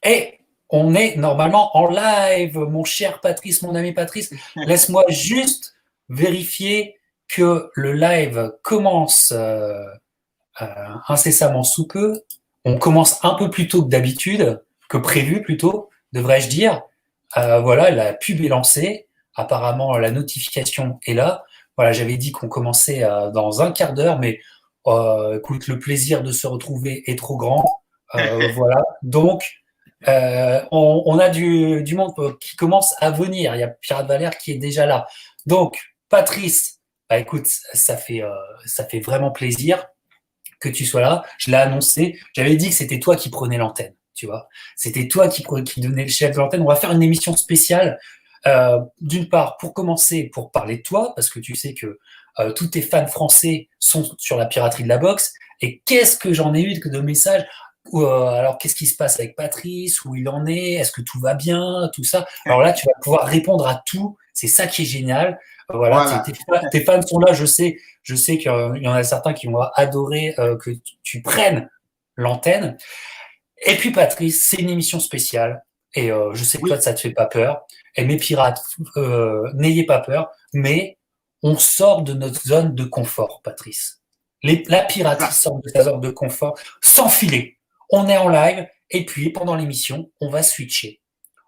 Et on est normalement en live, mon cher Patrice, mon ami Patrice. Laisse-moi juste vérifier que le live commence incessamment sous peu. On commence un peu plus tôt que d'habitude, que prévu plutôt, devrais-je dire. Voilà, la pub est lancée. Apparemment, la notification est là. Voilà, j'avais dit qu'on commençait dans un quart d'heure, mais écoute, le plaisir de se retrouver est trop grand. Voilà, donc on a du monde qui commence à venir. Il y a Pirate Valère qui est déjà là. Donc, Patrice, bah, écoute, ça fait vraiment plaisir que tu sois là. Je l'ai annoncé. J'avais dit que c'était toi qui prenais l'antenne, tu vois. C'était toi qui donnais le chef de l'antenne. On va faire une émission spéciale. D'une part, pour commencer, pour parler de toi, parce que tu sais que tous tes fans français sont sur la piraterie de la boxe. Et qu'est-ce que j'en ai eu de messages alors, qu'est-ce qui se passe avec Patrice? Où il en est? Est-ce que tout va bien? Tout ça. Alors là, tu vas pouvoir répondre à tout. C'est ça qui est génial. Voilà, Voilà. tes fans sont là. Je sais qu'il y en a certains qui vont adorer que tu prennes l'antenne. Et puis, Patrice, c'est une émission spéciale. Et je sais que toi, Oui. ça te fait pas peur. Et mes pirates, n'ayez pas peur. Mais on sort de notre zone de confort, Patrice. La piraterie sort de sa zone de confort sans filet. On est en live et puis pendant l'émission, on va switcher.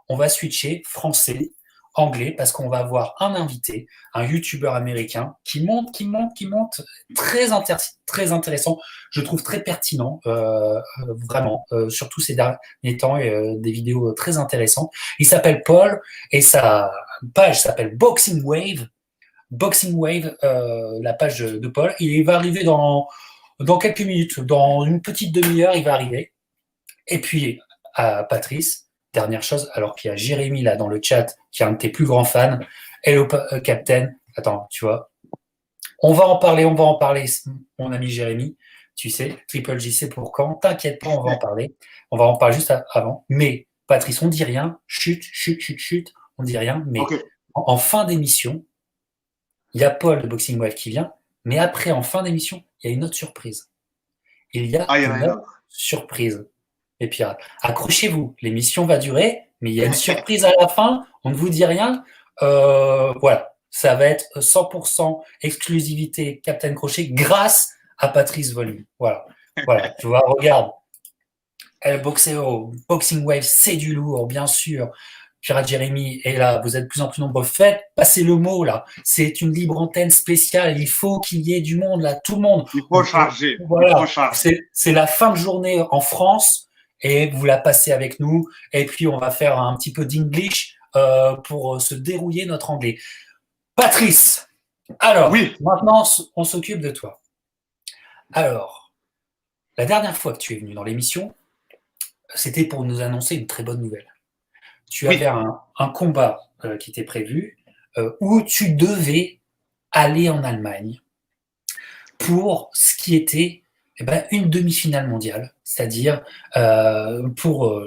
On va switcher français, anglais, parce qu'on va avoir un invité, un youtubeur américain qui monte, très intéressant, je trouve très pertinent, vraiment, surtout ces derniers temps, des vidéos très intéressantes. Il s'appelle Paul et sa page s'appelle Boxingwave. Boxingwave, la page de Paul. Il va arriver dans quelques minutes, dans une petite demi-heure, il va arriver. Et puis, à Patrice, dernière chose, alors qu'il y a Jérémy là dans le chat, qui est un de tes plus grands fans. Hello, Captain. Attends, tu vois. On va en parler, mon ami Jérémy. Tu sais, Triple JC pour quand? T'inquiète pas, on va en parler. On va en parler juste avant. Mais, Patrice, on dit rien. Chut, on dit rien. Mais Ok. en fin d'émission, il y a Paul de Boxingwave qui vient, mais après, en fin d'émission, il y a une autre surprise. Il y a Ah, il y en a une une autre autre. surprise, les pirates. Accrochez-vous, l'émission va durer, mais il y a une surprise à la fin, on ne vous dit rien. Voilà, ça va être 100% exclusivité Captain Crochet grâce à Patrice Volny. Voilà, tu vois, regarde. Boxingwave, c'est du lourd, bien sûr. Pirate Jérémy est là, vous êtes de plus en plus nombreux. Faites passer le mot là. C'est une libre antenne spéciale. Il faut qu'il y ait du monde là, tout le monde. Il faut charger. Il faut Voilà, charger. c'est la fin de journée en France et vous la passez avec nous. Et puis on va faire un petit peu d'English pour se dérouiller notre anglais. Patrice, alors Oui. maintenant on s'occupe de toi. Alors, la dernière fois que tu es venu dans l'émission, c'était pour nous annoncer une très bonne nouvelle. Tu avais Oui. un combat qui était prévu où tu devais aller en Allemagne pour ce qui était une demi-finale mondiale, c'est-à-dire pour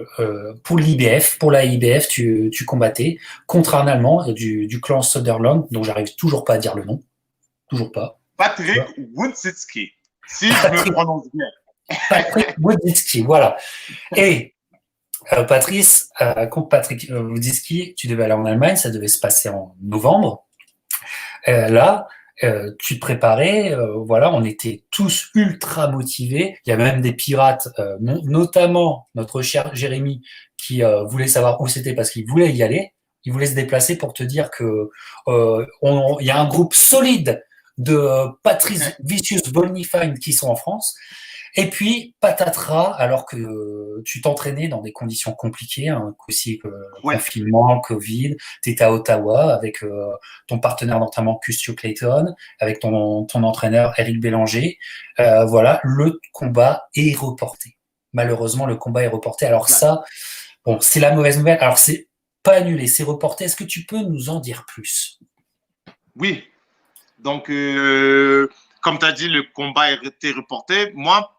l'IBF, pour la IBF, tu combattais contre un Allemand du clan Söderland, dont j'arrive toujours pas à dire le nom, toujours pas. Patrick Wunzicki, si je me prononce bien. Patrick Wojcicki, voilà. Et Patrice, contre Patrick Wojcicki, tu devais aller en Allemagne, ça devait se passer en novembre. Là, tu te préparais, voilà, on était tous ultra motivés. Il y a même des pirates, notamment notre cher Jérémy, qui voulait savoir où c'était parce qu'il voulait y aller. Il voulait se déplacer pour te dire que il y a un groupe solide de Patrice Vicious Volny qui sont en France. Et puis, patatras, alors que tu t'entraînais dans des conditions compliquées, hein, aussi confinement, Covid, tu étais à Ottawa avec ton partenaire d'entraînement Custio Clayton, avec ton entraîneur Eric Bélanger. Voilà, le combat est reporté. Malheureusement, le combat est reporté. Alors ça, bon, c'est la mauvaise nouvelle. Alors, c'est pas annulé, c'est reporté. Est-ce que tu peux nous en dire plus? Oui. Donc, comme tu as dit, le combat a été reporté. Moi,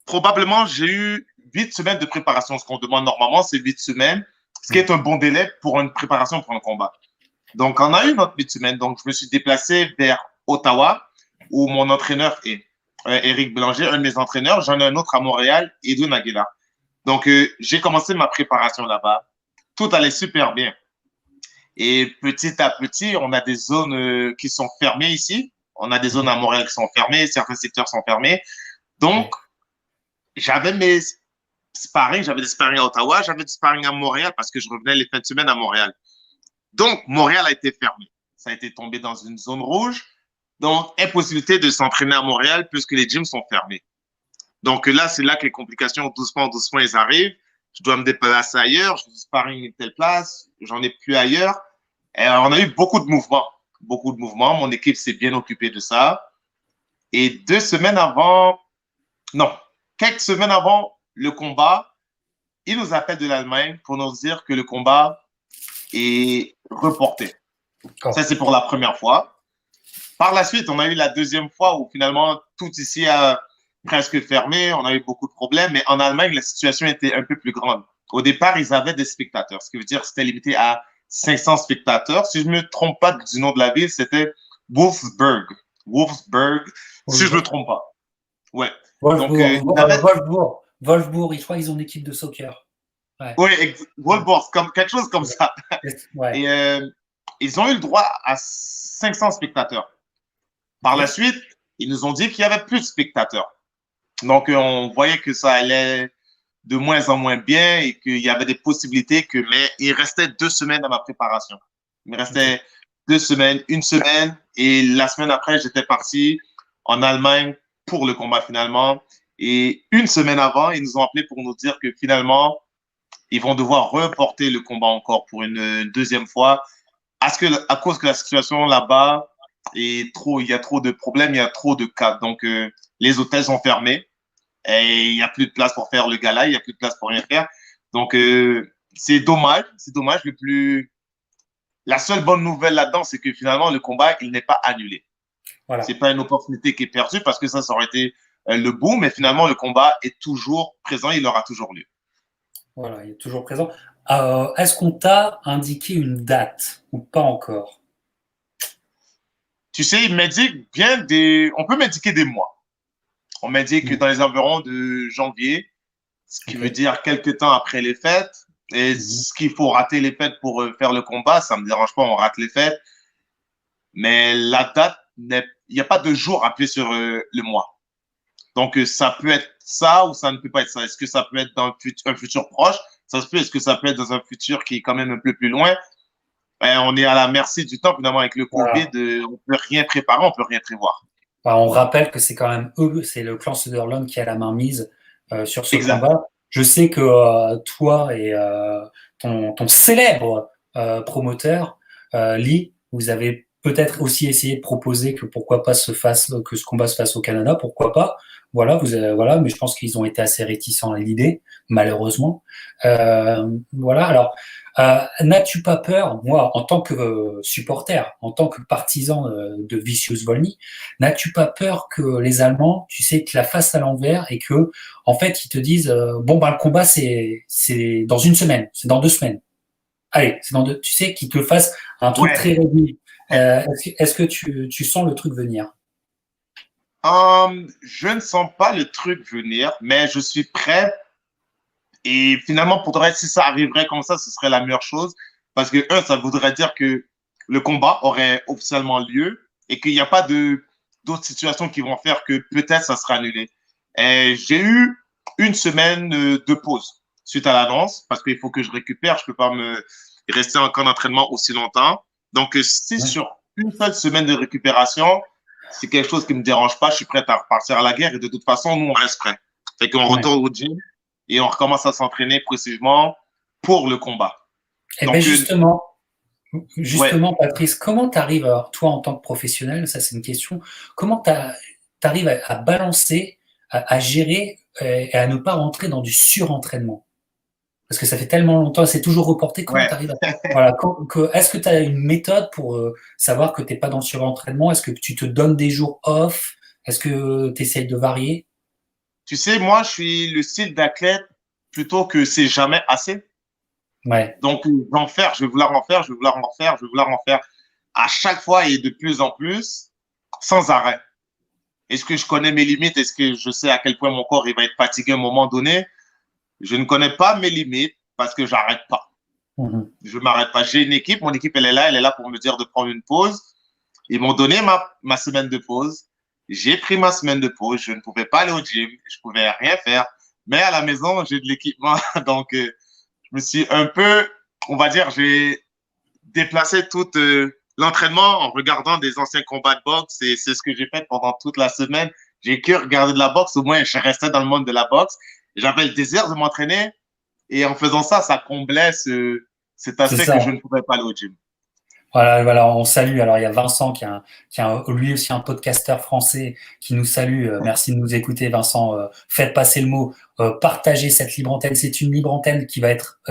probablement, j'ai eu 8 semaines de préparation. Ce qu'on demande normalement, c'est 8 semaines, ce qui est un bon délai pour une préparation pour un combat. Donc, on a eu notre 8 semaines. Donc, je me suis déplacé vers Ottawa, où mon entraîneur est Eric Bélanger, un de mes entraîneurs. J'en ai un autre à Montréal, Edwin Aguilar. Donc, j'ai commencé ma préparation là-bas. Tout allait super bien. Et petit à petit, on a des zones qui sont fermées ici. On a des zones à Montréal qui sont fermées, certains secteurs sont fermés. Donc, j'avais mes sparring, j'avais des sparring à Ottawa, j'avais des sparring à Montréal parce que je revenais les fins de semaine à Montréal. Donc, Montréal a été fermé. Ça a été tombé dans une zone rouge. Donc, impossibilité de s'entraîner à Montréal puisque les gyms sont fermés. Donc là, c'est là que les complications, doucement, doucement, elles arrivent. Je dois me déplacer ailleurs, je suis sparring une telle place, j'en ai plus ailleurs. Et on a eu beaucoup de mouvements, beaucoup de mouvements. Mon équipe s'est bien occupée de ça. Et 2 semaines avant, non, quelques semaines avant le combat, ils nous appellent de l'Allemagne pour nous dire que le combat est reporté. Ça, c'est pour la première fois. Par la suite, on a eu la deuxième fois où finalement, tout ici a presque fermé. On a eu beaucoup de problèmes. Mais en Allemagne, la situation était un peu plus grande. Au départ, ils avaient des spectateurs, ce qui veut dire que c'était limité à 500 spectateurs. Si je ne me trompe pas du nom de la ville, c'était Wolfsburg. Wolfsburg, si je ne me trompe pas. Ouais. Wolfsburg. Wolfsburg, je crois qu'ils ont une équipe de soccer. Ouais. Oui, Wolfsburg, quelque chose comme ça. Ouais. Et ils ont eu le droit à 500 spectateurs. Par la suite, ils nous ont dit qu'il y avait plus de spectateurs. Donc, on voyait que ça allait de moins en moins bien et qu'il y avait des possibilités mais il restait 2 semaines à ma préparation. Il me restait 2 semaines, 1 semaine et la semaine après, j'étais parti en Allemagne pour le combat finalement. Et 1 semaine avant, ils nous ont appelé pour nous dire que finalement, ils vont devoir reporter le combat encore pour une deuxième fois à cause que la situation là-bas est il y a trop de problèmes, il y a trop de cas. Donc, les hôtels sont fermés et il n'y a plus de place pour faire le gala, il n'y a plus de place pour rien faire. Donc, c'est dommage. C'est dommage. La seule bonne nouvelle là-dedans, c'est que finalement, le combat, il n'est pas annulé. Voilà. C'est pas une opportunité qui est perdue parce que ça aurait été le boom, mais finalement, le combat est toujours présent, il aura toujours lieu. Voilà, il est toujours présent. Est-ce qu'on t'a indiqué une date ou pas encore? Tu sais, il m'indique on peut m'indiquer des mois. On m'indique que dans les environs de janvier, ce qui veut dire quelques temps après les fêtes. Et ce qu'il faut rater les fêtes pour faire le combat, ça me dérange pas, on rate les fêtes. Mais la date, il n'y a pas de jour appuyé sur le mois. Donc, ça peut être ça ou ça ne peut pas être ça. Est-ce que ça peut être dans un futur proche? Ça se peut. Est-ce que ça peut être dans un futur qui est quand même un peu plus loin? On est à la merci du temps, finalement, avec le Covid. Voilà. On ne peut rien préparer, on ne peut rien prévoir. On rappelle que c'est quand même eux, c'est le clan Sutherland qui a la main mise sur ce combat. Je sais que toi et ton célèbre promoteur, Lee, vous avez peut-être aussi essayé de proposer que pourquoi pas que ce combat se fasse au Canada, pourquoi pas. Voilà, mais je pense qu'ils ont été assez réticents à l'idée, malheureusement. Voilà, alors, n'as-tu pas peur, moi, en tant que supporter, en tant que partisan de Vicious Volny, n'as-tu pas peur que les Allemands, tu sais, te la fassent à l'envers et que, en fait, ils te disent, le combat, c'est dans 1 semaine, c'est dans 2 semaines. Allez, tu sais, qu'ils te fassent un truc très réduit. Est-ce que tu sens le truc venir? Je ne sens pas le truc venir, mais je suis prêt. Et finalement, si ça arriverait comme ça, ce serait la meilleure chose. Parce que, ça voudrait dire que le combat aurait officiellement lieu et qu'il n'y a pas d'autres situations qui vont faire que peut-être ça sera annulé. Et j'ai eu 1 semaine de pause suite à l'annonce parce qu'il faut que je récupère. Je ne peux pas me rester en camp d'entraînement aussi longtemps. Donc, si sur une seule semaine de récupération, c'est quelque chose qui ne me dérange pas, je suis prêt à repartir à la guerre et de toute façon, nous, on reste prêts. Fait qu'on retourne au gym et on recommence à s'entraîner précisément pour le combat. Et bien justement, Patrice, comment tu arrives, toi en tant que professionnel, ça c'est une question, comment tu arrives à balancer, à gérer et à ne pas rentrer dans du surentraînement? Parce que ça fait tellement longtemps, c'est toujours reporté. Comment tu arrives est-ce que tu as une méthode pour savoir que tu n'es pas dans le surentraînement? Est-ce que tu te donnes des jours off? Est-ce que tu essayes de varier? Tu sais, moi, je suis le style d'athlète plutôt que c'est jamais assez. Ouais. Donc, je vais vouloir en faire, je vais vouloir en faire, je vais vouloir en faire à chaque fois et de plus en plus, sans arrêt. Est-ce que je connais mes limites? Est-ce que je sais à quel point mon corps il va être fatigué à un moment donné? Je ne connais pas mes limites parce que j'arrête pas. Je m'arrête pas. J'ai une équipe, mon équipe, elle est là pour me dire de prendre une pause. Ils m'ont donné ma semaine de pause. J'ai pris ma semaine de pause. Je ne pouvais pas aller au gym. Je pouvais rien faire. Mais à la maison, j'ai de l'équipement. Donc, je me suis un peu, on va dire, j'ai déplacé tout l'entraînement en regardant des anciens combats de boxe. Et c'est ce que j'ai fait pendant toute la semaine. J'ai que regardé de la boxe. Au moins, je restais dans le monde de la boxe. J'avais le désir de m'entraîner. Et en faisant ça, ça comblait cet aspect que je ne pouvais pas aller au gym. Voilà, on salue. Alors, il y a Vincent qui a lui aussi un podcasteur français qui nous salue. Merci de nous écouter, Vincent. Faites passer le mot. Partagez cette libre antenne. C'est une libre antenne qui va être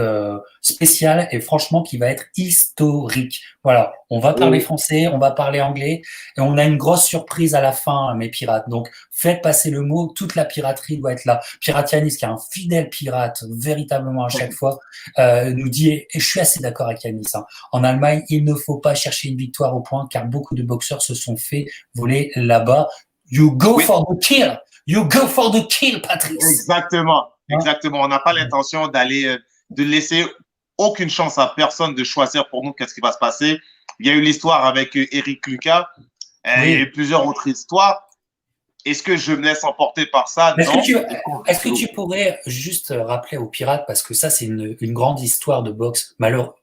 spéciale et franchement qui va être historique. Voilà, on va parler français, on va parler anglais et on a une grosse surprise à la fin, mes pirates. Donc, faites passer le mot. Toute la piraterie doit être là. Pirate Yanis, qui est un fidèle pirate, véritablement à chaque fois, nous dit, et je suis assez d'accord avec Yanis, hein, en Allemagne, il ne faut pas chercher une victoire au point car beaucoup de boxeurs se sont fait voler là-bas. You go for the kill. You go for the kill, Patrice. Exactement. On n'a pas l'intention de laisser aucune chance à personne de choisir pour nous qu'est-ce qui va se passer. Il y a eu l'histoire avec Eric Lucas et plusieurs autres histoires. Est-ce que je me laisse emporter par ça? Non. Est-ce que tu pourrais juste rappeler aux pirates, parce que ça, c'est une grande histoire de boxe,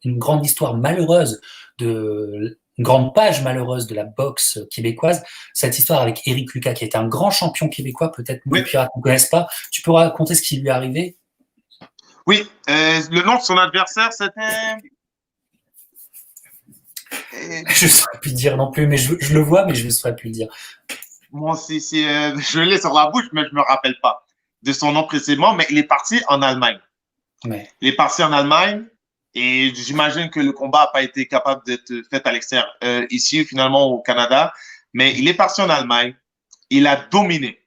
une grande histoire malheureuse, une grande page malheureuse de la boxe québécoise, cette histoire avec Eric Lucas, qui était un grand champion québécois, peut-être les pirates ne connaissent pas. Tu peux raconter ce qui lui est arrivé? Oui, le nom de son adversaire, c'était... Je ne saurais plus dire non plus, mais je le vois, mais je ne saurais plus le dire. Moi, je l'ai sur la bouche, mais je ne me rappelle pas de son nom précisément, mais il est parti en Allemagne. Ouais. Il est parti en Allemagne et j'imagine que le combat n'a pas été capable d'être fait à l'extérieur, ici, finalement, au Canada, mais il est parti en Allemagne. Il a dominé.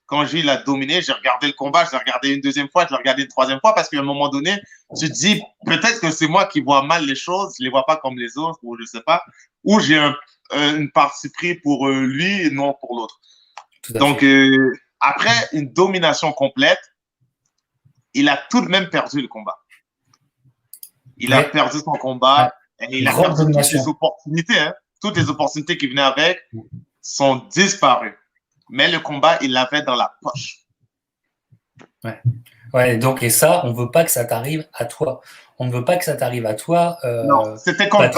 Quand je dis il a dominé, j'ai regardé le combat, je l'ai regardé une deuxième fois, je l'ai regardé une troisième fois parce qu'à un moment donné, tu te dis peut-être que c'est moi qui vois mal les choses, je les vois pas comme les autres ou je sais pas, ou j'ai une partie pris pour lui et non pour l'autre. Donc, après une domination complète, il a tout de même perdu le combat. Il a perdu son combat et il a perdu toutes les opportunités. Hein. Toutes les opportunités qui venaient avec sont disparues. Mais le combat, il l'avait dans la poche. Ouais, donc, et ça, on ne veut pas que ça t'arrive à toi. On ne veut pas que ça t'arrive à toi. Non, c'était contre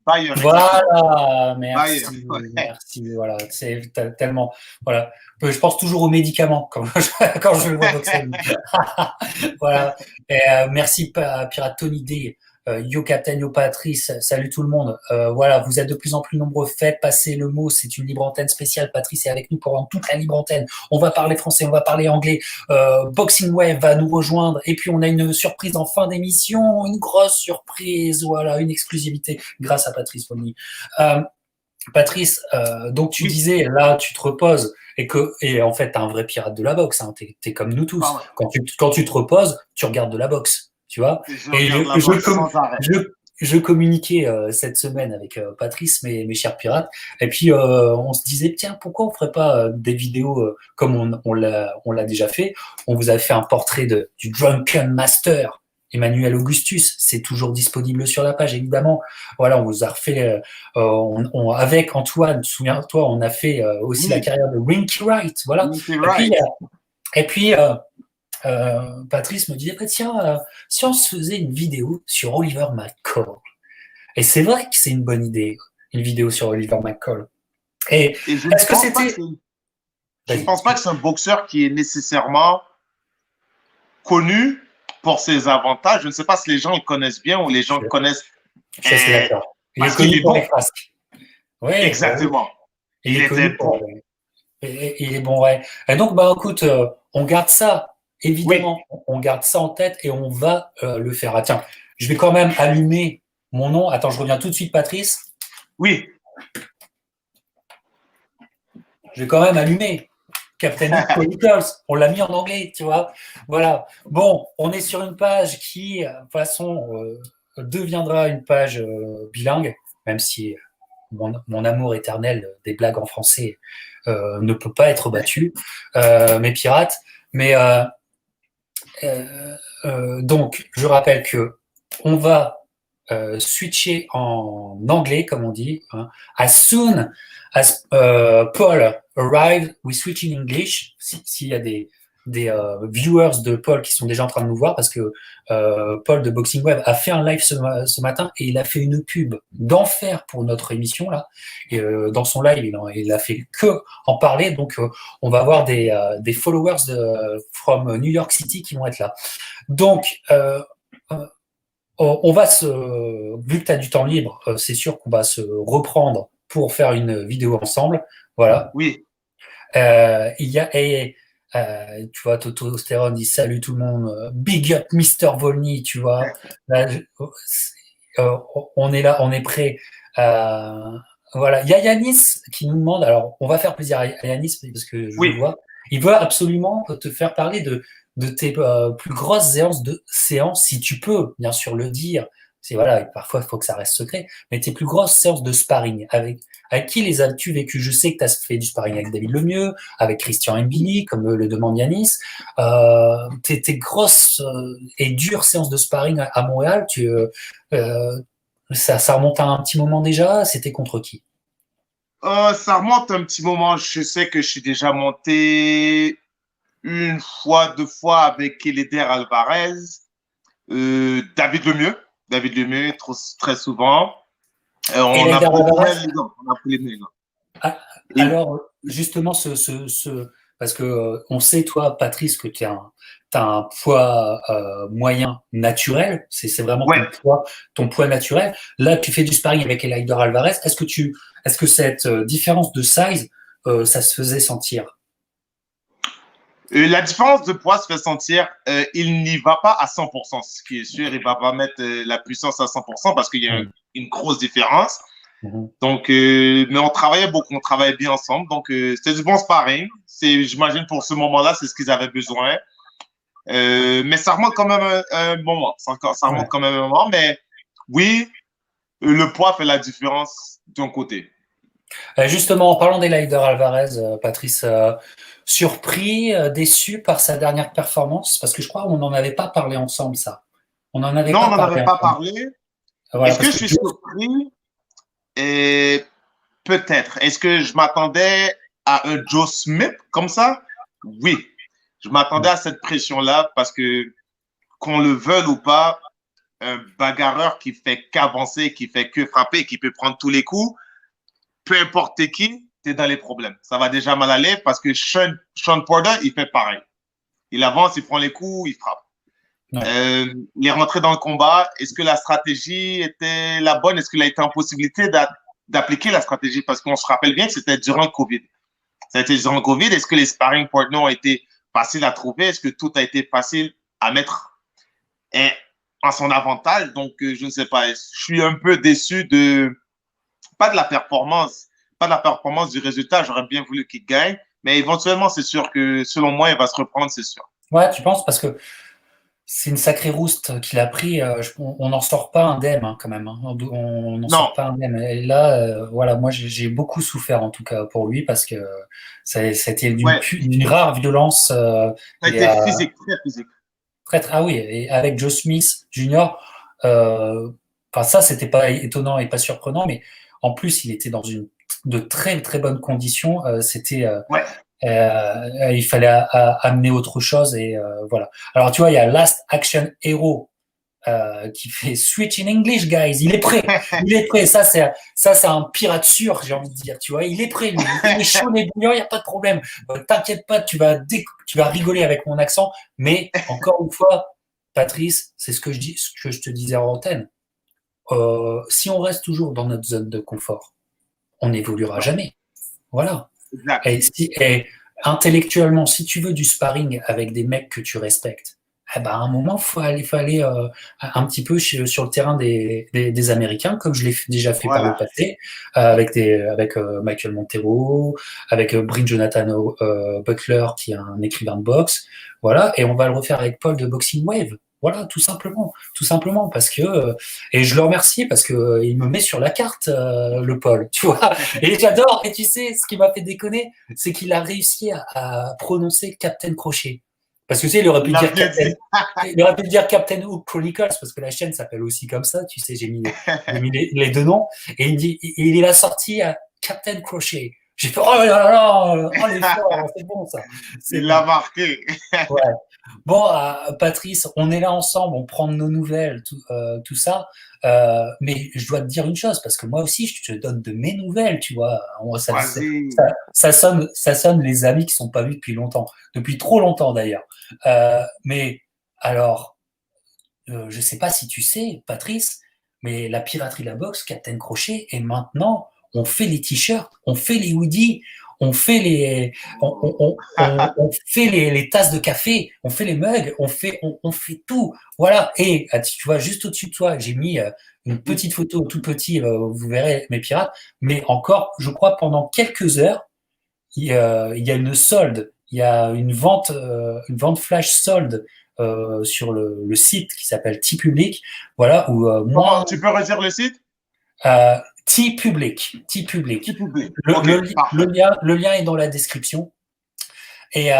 Bayer. Voilà, merci. Merci, voilà. C'est tellement. Voilà. Je pense toujours aux médicaments quand je le vois boxer. Voilà. Et, merci, Pirate Tony D. Yo Captain, yo Patrice, salut tout le monde. Voilà, vous êtes de plus en plus nombreux. Faites passer le mot. C'est une libre antenne spéciale. Patrice est avec nous pendant toute la libre antenne. On va parler français, on va parler anglais. Boxingwave va nous rejoindre. Et puis on a une surprise en fin d'émission, une grosse surprise. Voilà, une exclusivité grâce à Patrice Volny. Patrice, donc tu disais là, tu te reposes et en fait t'es un vrai pirate de la boxe. Hein, t'es comme nous tous. Quand tu te reposes, tu regardes de la boxe. Tu vois, je communiquais cette semaine avec Patrice, mes chers pirates, et puis on se disait tiens, pourquoi on ferait pas des vidéos comme on l'a déjà fait. On vous a fait un portrait du Drunken Master Emmanuel Augustus, c'est toujours disponible sur la page évidemment. Voilà, on vous a refait avec Antoine, souviens-toi, on a fait aussi la carrière de Winky Wright, voilà. Et puis Patrice me disait, tiens, si on se faisait une vidéo sur Oliver McCall. Et c'est vrai que c'est une bonne idée, une vidéo sur Oliver McCall. Et est-ce que c'était... Je ne pense pas que c'est un boxeur qui est nécessairement connu pour ses avantages. Je ne sais pas si les gens le connaissent bien ou les gens le connaissent. Je suis d'accord. Il est connu pour les frasques. Oui, exactement. Il est connu pour... Il est bon, ouais. Et donc, écoute, on garde ça. Évidemment, on garde ça en tête et on va le faire. Ah, tiens, je vais quand même allumer mon nom. Attends, je reviens tout de suite, Patrice. Oui. Je vais quand même allumer Captain Chronicles. On l'a mis en anglais, tu vois. Voilà. Bon, on est sur une page qui, de toute façon, deviendra une page bilingue, même si mon amour éternel des blagues en français ne peut pas être battu. Mes pirates. Mais Donc, je rappelle que on va switcher en anglais, comme on dit. Hein. As soon as Paul arrived, we switch in English. S'il y a des viewers de Paul qui sont déjà en train de nous voir, parce que Paul de Boxingwave a fait un live ce matin et il a fait une pub d'enfer pour notre émission là. Et, dans son live, il a fait que en parler. Donc, on va avoir des followers from New York City qui vont être là. Donc, on va vu que tu as du temps libre, c'est sûr qu'on va se reprendre pour faire une vidéo ensemble. Voilà. Oui. Il y a, tu vois, Toto Stéron dit salut tout le monde, big up Mister Volny, tu vois. Là, on est là, on est prêt. Voilà. Il y a Yanis qui nous demande, alors on va faire plaisir à Yanis parce que je le vois. Il veut absolument te faire parler de tes plus grosses séances, si tu peux, bien sûr, le dire. C'est voilà, parfois il faut que ça reste secret, mais tes plus grosses séances de sparring, avec qui les as-tu vécues? Je sais que tu as fait du sparring avec David Lemieux, avec Christian Mbili, comme le demande Yanis. Tes grosses et dures séances de sparring à Montréal, ça remonte à un petit moment déjà. C'était contre qui? Ça remonte un petit moment. Je sais que je suis déjà monté une fois, deux fois avec Keleder Alvarez, David Lemieux. David Lemieux, très souvent. On a pris les Alors, justement, parce que on sait, toi, Patrice, que tu as un poids moyen naturel. C'est vraiment ton poids naturel. Là, tu fais du sparring avec Libre Alvarez. Est-ce que cette différence de size, ça se faisait sentir? La différence de poids se fait sentir. Il n'y va pas à 100%. Ce qui est sûr, il ne va pas mettre la puissance à 100% parce qu'il y a une grosse différence. Donc, mais on travaillait beaucoup, on travaillait bien ensemble. Donc, c'était du bon sparring. J'imagine pour ce moment-là, c'est ce qu'ils avaient besoin. Mais ça remonte quand même un moment. Ça remonte quand même un moment. Mais oui, le poids fait la différence d'un côté. Justement, en parlant d'Elider Alvarez, Patrice, surpris, déçu par sa dernière performance? Parce que je crois qu'on n'en avait pas parlé ensemble, ça. On n'en avait pas parlé. Voilà, est-ce que je suis surpris? Et peut-être. Est-ce que je m'attendais à un Joe Smith comme ça? Oui. Je m'attendais à cette pression-là parce que, qu'on le veuille ou pas, un bagarreur qui fait qu'avancer, qui fait que frapper, qui peut prendre tous les coups, peu importe qui, tu es dans les problèmes. Ça va déjà mal aller parce que Sean Porter, il fait pareil. Il avance, il prend les coups, il frappe. Il est rentré dans le combat. Est-ce que la stratégie était la bonne? Est-ce qu'il a été en possibilité d'appliquer la stratégie? Parce qu'on se rappelle bien que c'était durant le COVID. Ça a été durant le COVID. Est-ce que les sparring partners ont été faciles à trouver? Est-ce que tout a été facile à mettre en son avantage? Donc, je ne sais pas. Je suis un peu déçu pas de la performance du résultat. J'aurais bien voulu qu'il gagne. Mais éventuellement, c'est sûr que, selon moi, il va se reprendre, c'est sûr. Ouais, tu penses? Parce que c'est une sacrée rouste qu'il a pris. On n'en sort pas indemne, hein, quand même. Hein. On n'en sort pas indemne. Et là, voilà, moi, j'ai beaucoup souffert, en tout cas, pour lui, parce que c'était d'une rare violence. Ça a été physique, très physique. Ah oui, et avec Joe Smith Jr., ça, c'était pas étonnant et pas surprenant, mais en plus, il était dans de très, très bonnes conditions. C'était... il fallait amener autre chose et voilà. Alors tu vois, il y a Last Action Hero qui fait Switch in English, guys. Il est prêt, il est prêt. Ça c'est un pirate sûr, j'ai envie de dire. Tu vois, il est prêt. Il est chaud, il est bouillant, il y a pas de problème. T'inquiète pas, tu vas rigoler avec mon accent. Mais encore une fois, Patrice, c'est ce que je te disais en antenne. Si on reste toujours dans notre zone de confort, on n'évoluera jamais. Voilà. Et intellectuellement, si tu veux du sparring avec des mecs que tu respectes, à un moment, faut aller un petit peu sur le terrain des Américains, comme je l'ai déjà fait par le passé, avec Michael Montero, avec Brin Jonathan Butler, qui est un écrivain de boxe, voilà, et on va le refaire avec Paul de Boxingwave. Voilà, tout simplement, parce que et je le remercie parce que il me met sur la carte le Paul, tu vois. Et j'adore. Et tu sais, ce qui m'a fait déconner, c'est qu'il a réussi à prononcer Captain Crochet. Parce que tu sais, il aurait pu Il a dire bien Captain, dit. il aurait pu dire Captain Hook Chronicles, parce que la chaîne s'appelle aussi comme ça, tu sais, j'ai mis les deux noms, et il a sorti à Captain Crochet. J'ai fait, oh là là, oh l'effort, c'est bon ça, c'est Il bon. l'a marqué. Ouais. Bon, Patrice, on est là ensemble, on prend de nos nouvelles, tout ça. Mais je dois te dire une chose, parce que moi aussi, je te donne de mes nouvelles, tu vois. Vas-y. Ça sonne les amis qui sont pas vus depuis longtemps, depuis trop longtemps d'ailleurs. Mais alors, je sais pas si tu sais, Patrice, mais la piraterie la boxe, Captain Crochet, et maintenant, on fait les t-shirts, on fait les hoodies, on fait on fait les tasses de café, on fait les mugs, on fait tout. Voilà. Et tu vois, juste au-dessus de toi, j'ai mis une petite photo tout petit, vous verrez mes pirates, mais encore, je crois, pendant quelques heures, il y a une solde, il y a une vente flash solde sur le site qui s'appelle T-Public, voilà, où Comment, moins tu peux redire le site? T-Public, Tu publies. le, OK, le, parfait. le lien est dans la description et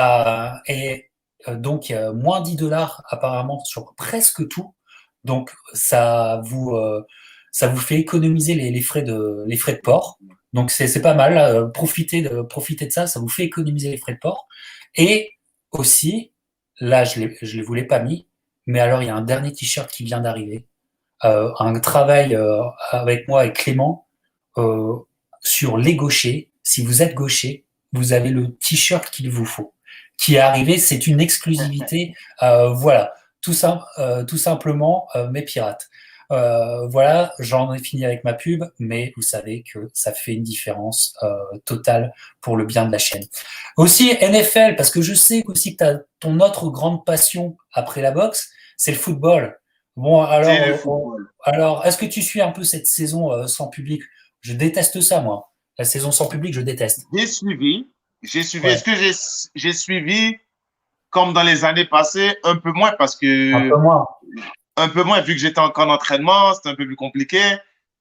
donc moins 10 $ apparemment sur presque tout, donc ça vous fait économiser les frais de port. Donc c'est pas mal, profitez de ça, ça vous fait économiser les frais de port. Et aussi, là je les voulais pas mis, mais alors il y a un dernier t-shirt qui vient d'arriver, un travail avec moi et Clément euh, sur les gauchers. Si vous êtes gaucher, vous avez le t-shirt qu'il vous faut, qui est arrivé. C'est une exclusivité. Voilà, tout simplement, mes pirates. Voilà, j'en ai fini avec ma pub, mais vous savez que ça fait une différence totale pour le bien de la chaîne. Aussi NFL, parce que je sais aussi que ton autre grande passion après la boxe, c'est le football. Bon, C'est le football. alors, est-ce que tu suis un peu cette saison sans public? Je déteste ça, moi. La saison sans public, je déteste. J'ai suivi. J'ai suivi. Ouais, Est-ce que j'ai suivi comme dans les années passées? Un peu moins parce un peu que, moins. un peu moins vu que j'étais encore en entraînement, c'était un peu plus compliqué.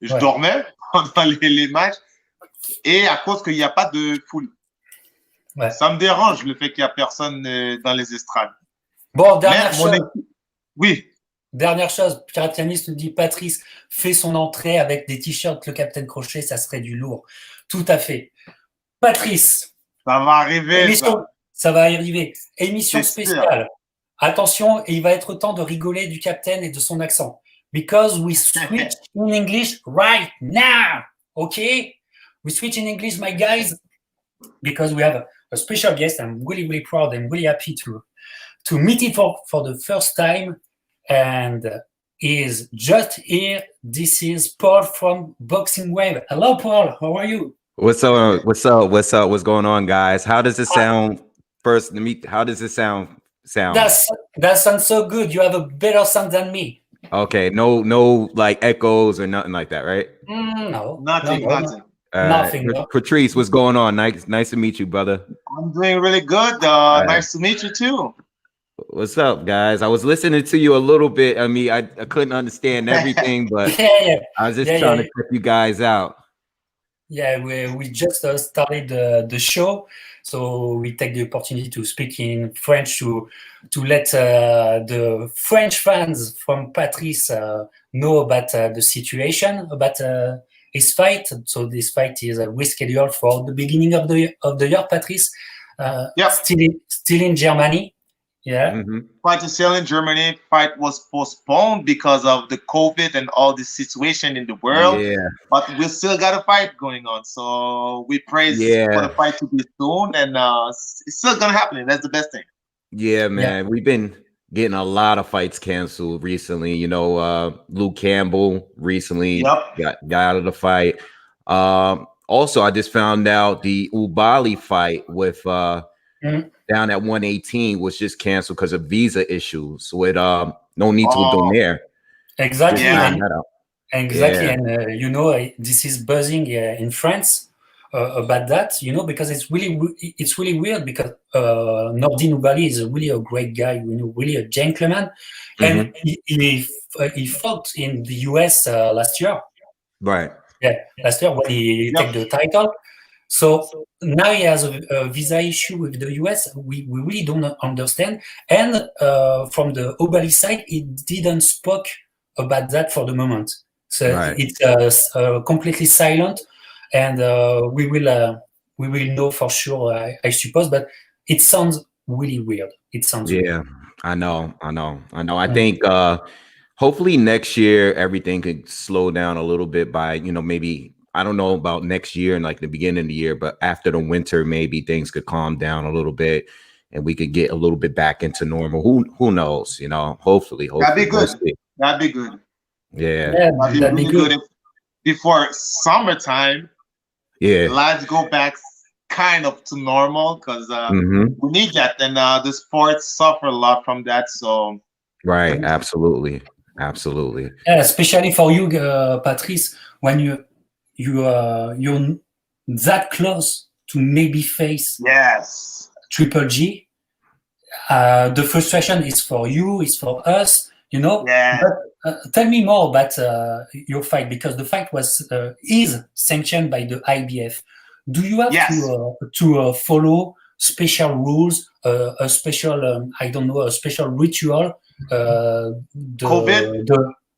Je Ouais, dormais pendant les matchs et à cause qu'il n'y a pas de foule. ouais. Ça me dérange le fait qu'il n'y a personne dans les estrades. Bon, Mais mon équipe, oui, dernière chose, Pirate Pianiste nous dit Patrice fait son entrée avec des t-shirts le Captain Crochet, ça serait du lourd. Tout à fait. Patrice, ça va arriver, émission, ça. ça va arriver. Émission C'est sûr. spéciale. Attention, il va être temps de rigoler du Captain et de son accent. Because we switch in English right now. Okay? We switch in English, my guys, because we have a special guest. I'm really, really proud and really happy to meet him for the first time. And is just here. This is Paul from Boxingwave. Hello, Paul. How are you? What's up? What's up? What's up? What's going on, guys? How does it sound? First, how does it sound? That sounds so good. You have a better sound than me. Okay, no, like echoes or nothing like that, right? No, Nothing, nothing. Nothing. No. Patrice, what's going on? Nice to meet you, brother. I'm doing really good. Nice to meet you too. What's up, guys? I was listening to you a little bit. I mean, I couldn't understand everything, but Yeah. I was just trying to check you guys out. Yeah, we just started the show, so we take the opportunity to speak in French to let the French fans from Patrice know about the situation, about his fight. So this fight is rescheduled for the beginning of the year, Patrice. Yep. Still in Germany. Yeah. Mm-hmm. Fight is still in Germany. Fight was postponed because of the COVID and all the situation in the world. Yeah. But we still got a fight going on. So we praise for the fight to be soon. And it's still going to happen. That's the best thing. Yeah, man. Yeah. We've been getting a lot of fights canceled recently. You know, Luke Campbell recently got out of the fight. Also, I just found out the Ubali fight with down at 118 was just canceled because of visa issues. So it no need to go there. Exactly. Yeah. Exactly. Yeah. And you know, this is buzzing in France about that, you know, because it's really weird because Nordin Ubali is really a great guy, you know, really a gentleman. Mm-hmm. And he fought in the US last year. Right. Yeah, last year when he took the title. So now he has a visa issue with the US. We really don't understand. And from the Obali side, he didn't spoke about that for the moment. So it's completely silent, and we will know for sure, I suppose. But it sounds really weird. It sounds weird. I know. I think hopefully next year everything could slow down a little bit by, maybe, I don't know about next year and like the beginning of the year, but after the winter, maybe things could calm down a little bit and we could get a little bit back into normal. Who knows? Hopefully. That'd be good. That'd be good. Yeah, that'd be good. Before summertime, lives go back kind of to normal, because we need that, and the sports suffer a lot from that. So right, absolutely. Yeah, especially for you, Patrice, when you're that close to maybe face Triple G. The frustration is for you, is for us, Yeah. But tell me more about your fight, because the fight is sanctioned by the IBF. Do you have to follow special rules, a special a special ritual? COVID?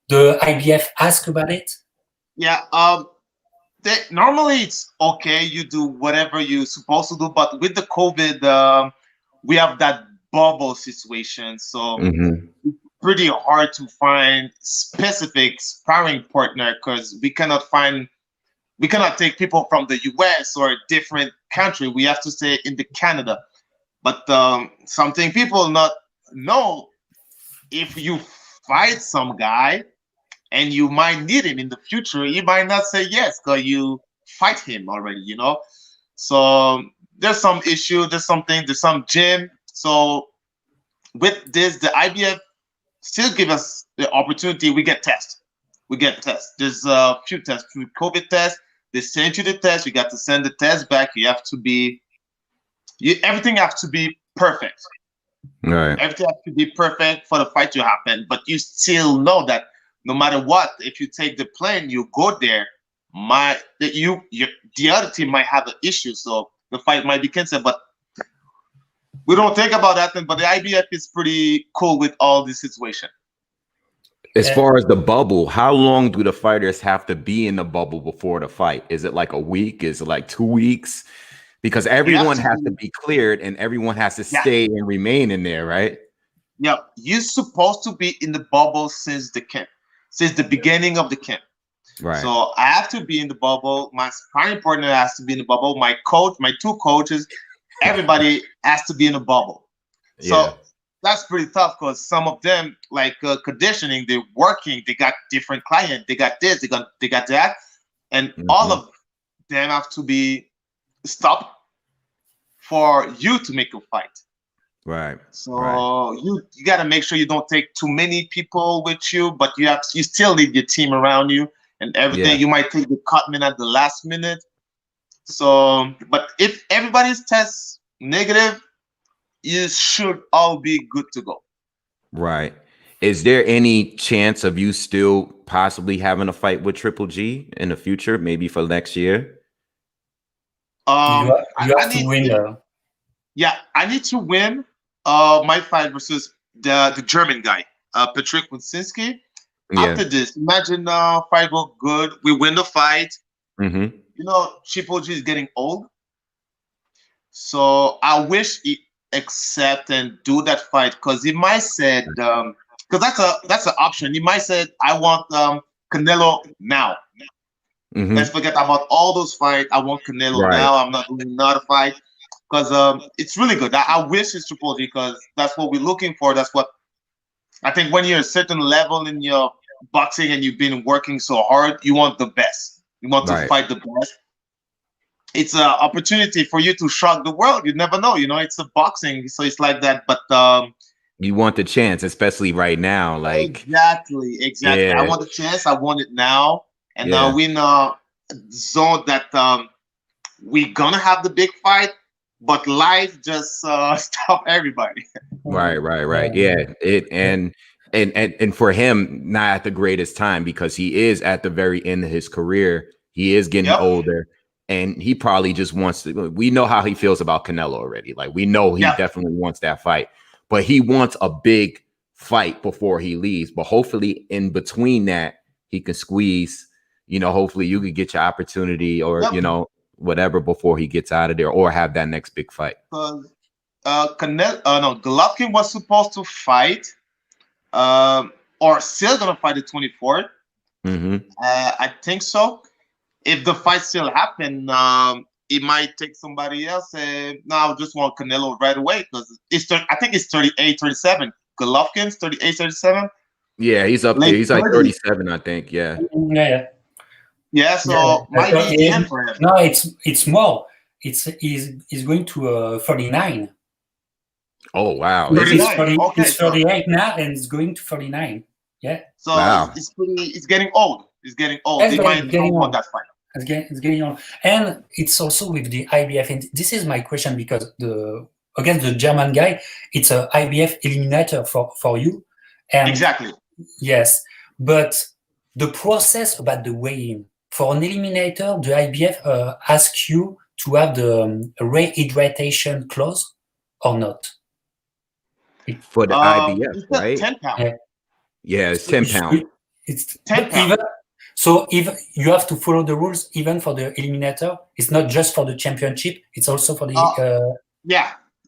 The IBF ask about it? Yeah. Normally it's okay. You do whatever you're supposed to do, but with the COVID, we have that bubble situation, so it's pretty hard to find specific sparring partner, because we cannot take people from the US or a different country. We have to stay in the Canada. But something people not know, if you fight some guy and you might need him in the future, you might not say yes because you fight him already, So there's some issue, there's some gym. So with this, the IBF still give us the opportunity. We get tests. There's a few tests, COVID tests. They send you the test. You got to send the test back. You have to be, everything has to be perfect. Right. Everything has to be perfect for the fight to happen. But you still know that no matter what, if you take the plane, you go there, the other team might have an issue, so the fight might be canceled. But we don't think about that, but the IBF is pretty cool with all this situation. As far as the bubble, how long do the fighters have to be in the bubble before the fight? Is it like a week? Is it like 2 weeks? Because everyone has to be cleared and everyone has to stay and remain in there, right? Yeah, you're supposed to be in the bubble since the camp, since the beginning of the camp. Right. So I have to be in the bubble. My sparring partner has to be in the bubble. My coach, my two coaches, everybody has to be in the bubble. So that's pretty tough, because some of them, like conditioning, they're working. They got different clients. They got this. They got that, and all of them have to be stopped for you to make a fight. Right. So you got to make sure you don't take too many people with you, but you still need your team around you and everything. Yeah. You might take the cutman at the last minute. So, but if everybody's test negative, you should all be good to go. Right. Is there any chance of you still possibly having a fight with Triple G in the future, maybe for next year? You have to win. Yeah, I need to win my fight versus the German guy, Patrick Winsinski. After this, imagine fight go good. We win the fight. You know, Triple G is getting old. So I wish he accept and do that fight, because he might said, because that's an option. He might said, I want Canelo now. Let's forget about all those fights. I want Canelo now. I'm not doing another fight, because it's really good. I wish it's Triple G, because that's what we're looking for. That's what I think. When you're a certain level in your boxing and you've been working so hard, you want the best. You want to fight the best. It's an opportunity for you to shock the world. You never know. You know, it's a boxing, so it's like that. But you want the chance, especially right now. Like exactly. Yeah. I want the chance. I want it now. And now we're in a zone that we're gonna have the big fight, but life just stop everybody. Right. Yeah. And for him, not at the greatest time, because he is at the very end of his career. He is getting older. and he probably just wants to. We know how he feels about Canelo already. Like we know he definitely wants that fight, but he wants a big fight before he leaves. But hopefully, in between that, he can squeeze. You know, hopefully you could get your opportunity, or you know, whatever before he gets out of there, or have that next big fight. Golovkin was supposed to fight, or still gonna fight the 24th. I think so. If the fight still happen, it might take somebody else. No, I just want Canelo right away because I think it's 38-37. Golovkin's 38-37. Yeah, he's up there. He's like 37, I think. Yeah. Yeah, so might be the end for him. No, it's more. He's going to 39. Oh wow! He's 38 now, and it's going to 49. Yeah. So it's getting old. It's getting old. They might want that fight. It's getting on, and it's also with the IBF. And this is my question because against the German guy, it's a IBF eliminator for you. And exactly. Yes, but the process about the weigh-in for an eliminator, the IBF asks you to have the rehydration clause or not. For the IBF, it's right? 10 pounds. Yeah, it's 10 pounds. It's 10 pounds. So if you have to follow the rules, even for the eliminator, it's not just for the championship; it's also for the.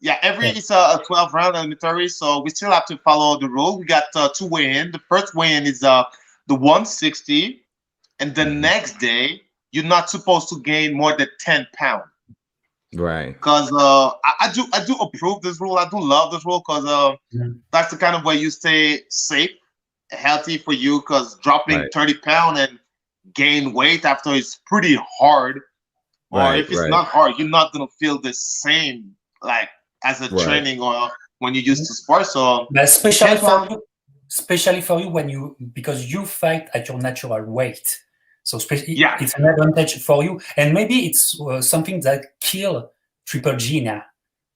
It's a 12-round eliminatory, so we still have to follow the rule. We got 2 weigh-in. The first weigh-in is the 160, and the next day you're not supposed to gain more than 10 pounds. Right. Because I do approve this rule. I do love this rule because that's the kind of way you stay safe, healthy for you. Because dropping 30 pounds and gain weight after is pretty hard. Or if it's not hard, you're not gonna feel the same like as a training or when you used to spar. So especially for you because you fight at your natural weight. So it's an advantage for you, and maybe it's something that kill Triple G now.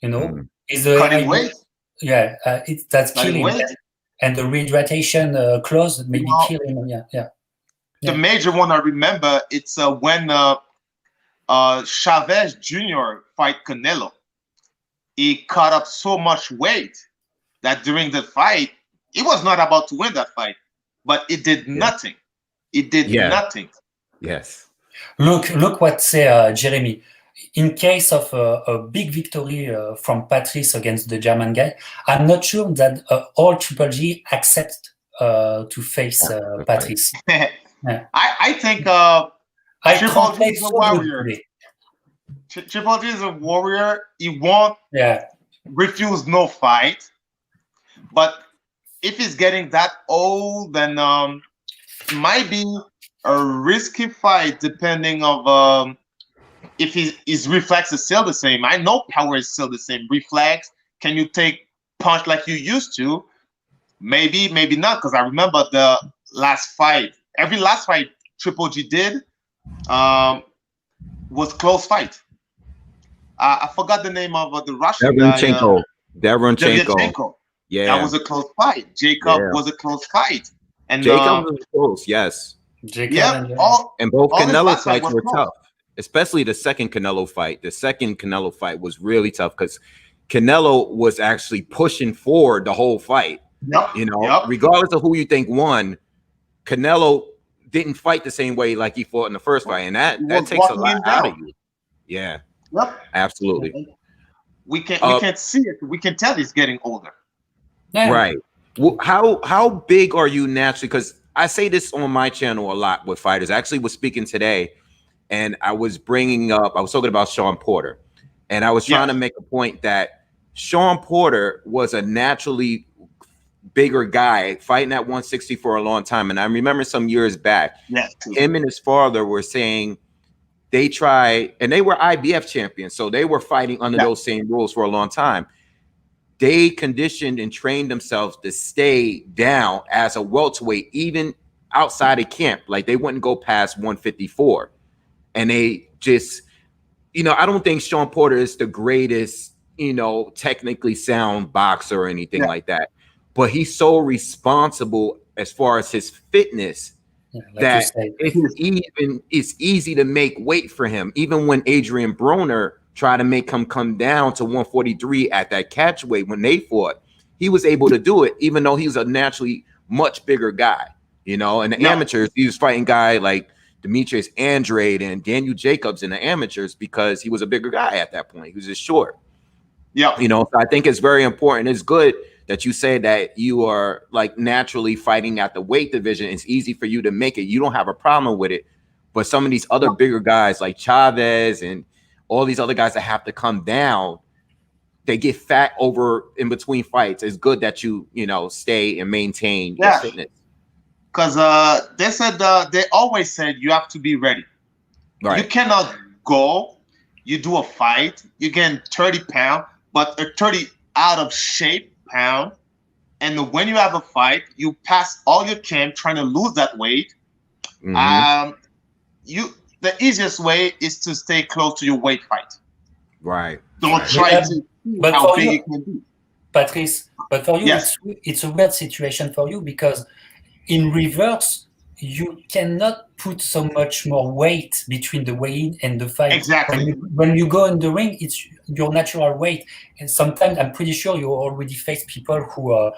You know, is the cutting weight. Yeah, that's killing weight. And the rehydration clause maybe killing. Yeah. The major one I remember it's when Chavez Jr. fight Canelo. He cut up so much weight that during the fight he was not about to win that fight, but it did nothing. It did nothing. Yes. Look what say Jeremy. In case of a big victory from Patrice against the German guy, I'm not sure that all Triple G accept to face Patrice. I think Triple G is a warrior. Triple G is a warrior. He won't refuse no fight. But if he's getting that old, then it might be a risky fight depending of if his reflex is still the same. I know power is still the same. Reflex, can you take punch like you used to? Maybe not, because I remember the last fight. Every last fight Triple G did was close fight. I forgot the name of the Russian guy. Derevyanchenko. Yeah, that was a close fight. Jacob was a close fight. And Jacob was close, yes. And both Canelo fights were tough, especially the second Canelo fight. The second Canelo fight was really tough because Canelo was actually pushing forward the whole fight. Regardless of who you think won, Canelo didn't fight the same way like he fought in the first fight, and that takes a lot out of you. Yeah, absolutely. We can't see it. We can tell he's getting older. Yeah. Right. Well, how big are you naturally? Because I say this on my channel a lot with fighters. I actually was speaking today, and I was talking about Sean Porter, and I was trying to make a point that Sean Porter was a naturally bigger guy fighting at 160 for a long time. And I remember some years back, him and his father were saying they tried, and they were IBF champions, so they were fighting under those same rules for a long time. They conditioned and trained themselves to stay down as a welterweight, even outside of camp. Like they wouldn't go past 154. And they just, I don't think Sean Porter is the greatest, technically sound boxer or anything like that. But he's so responsible as far as his fitness that it's easy to make weight for him. Even when Adrian Broner tried to make him come down to 143 at that catch weight when they fought, he was able to do it, even though he was a naturally much bigger guy, you know. In the amateurs, he was fighting guy like Demetrius Andrade and Daniel Jacobs in the amateurs because he was a bigger guy at that point. He was just short. Yeah, you know, so I think it's very important. It's good that you say that you are like naturally fighting at the weight division. It's easy for you to make it. You don't have a problem with it. But some of these other bigger guys like Chavez and all these other guys that have to come down, they get fat over in between fights. It's good that you know, stay and maintain your fitness. Because they always said you have to be ready. Right. You cannot go, you do a fight, you gain 30 pounds, but a 30 out of shape pound. And when you have a fight, you pass all your camp trying to lose that weight. The easiest way is to stay close to your weight fight. Right. Don't try to but how for big you, it can be. Patrice, but for you, it's a weird situation for you because in reverse, you cannot put so much more weight between the weigh-in and the fight. Exactly. When you go in the ring, it's your natural weight. And sometimes I'm pretty sure you already face people who are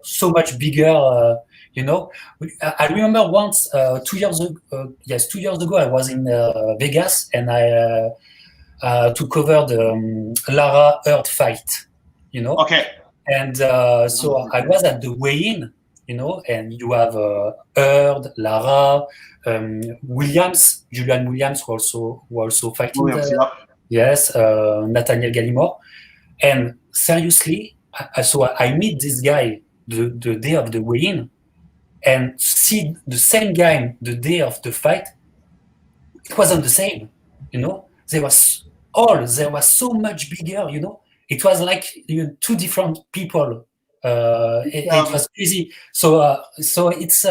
so much bigger. You know, I remember once 2 years ago. 2 years ago, I was in Vegas and I to cover the Lara Heard fight. You know. Okay. And so I was at the weigh-in. You know, and you have Heard, Lara, Williams, Julian Williams, who also fighting. Nathaniel Gallimore, and seriously, so I meet this guy the day of the weigh-in, and see the same guy the day of the fight. It wasn't the same, you know. They were so much bigger, you know. It was like two different people. It was crazy. So it's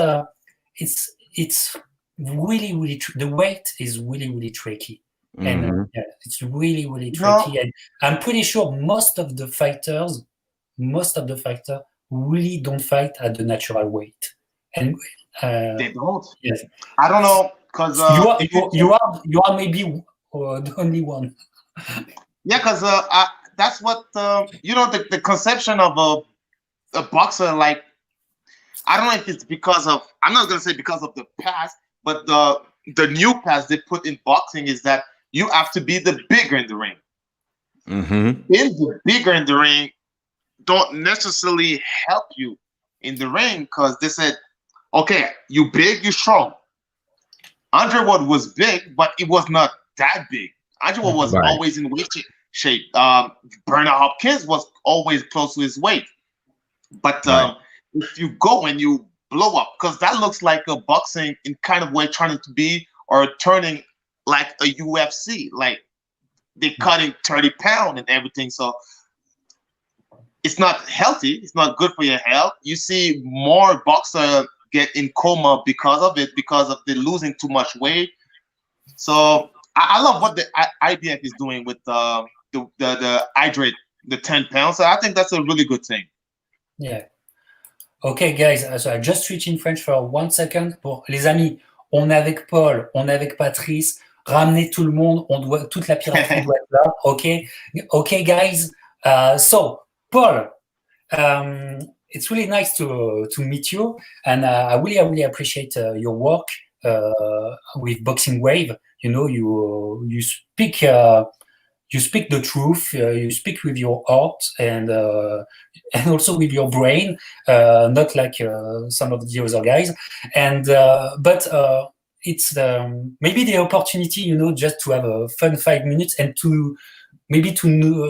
really the weight is really tricky, and it's really tricky. And I'm pretty sure most of the fighters really don't fight at the natural weight, and they don't. Yes, I don't know because you are maybe the only one. Yeah, because that's what the conception of a boxer, like, I don't know if it's because of, I'm not gonna say because of the past, but the new past they put in boxing is that you have to be the bigger in the ring. Being the bigger in the ring don't necessarily help you in the ring because they said, okay, you big, you strong. Andre Ward was big, but it was not that big. Andre Ward was always in weight shape. Bernard Hopkins was always close to his weight. But if you go and you blow up, because that looks like a boxing in kind of way trying to be or turning like a UFC, like they're cutting 30 pounds and everything. So it's not healthy. It's not good for your health. You see more boxers get in coma because of it, because of they're losing too much weight. So I love what the IBF is doing with the hydrate, the 10 pounds. So I think that's a really good thing. Yeah. Ok, guys, so I just switch in French for 1 second. Pour les amis, on est avec Paul, on est avec Patrice. Ramenez tout le monde, toute la piraterie doit être là. Ok, guys. So, Paul, it's really nice to meet you, and I really appreciate your work with Boxingwave. You know, you speak. You speak the truth. You speak with your heart and also with your brain, not like some of the other guys. And but it's maybe the opportunity, you know, just to have a fun 5 minutes and to maybe to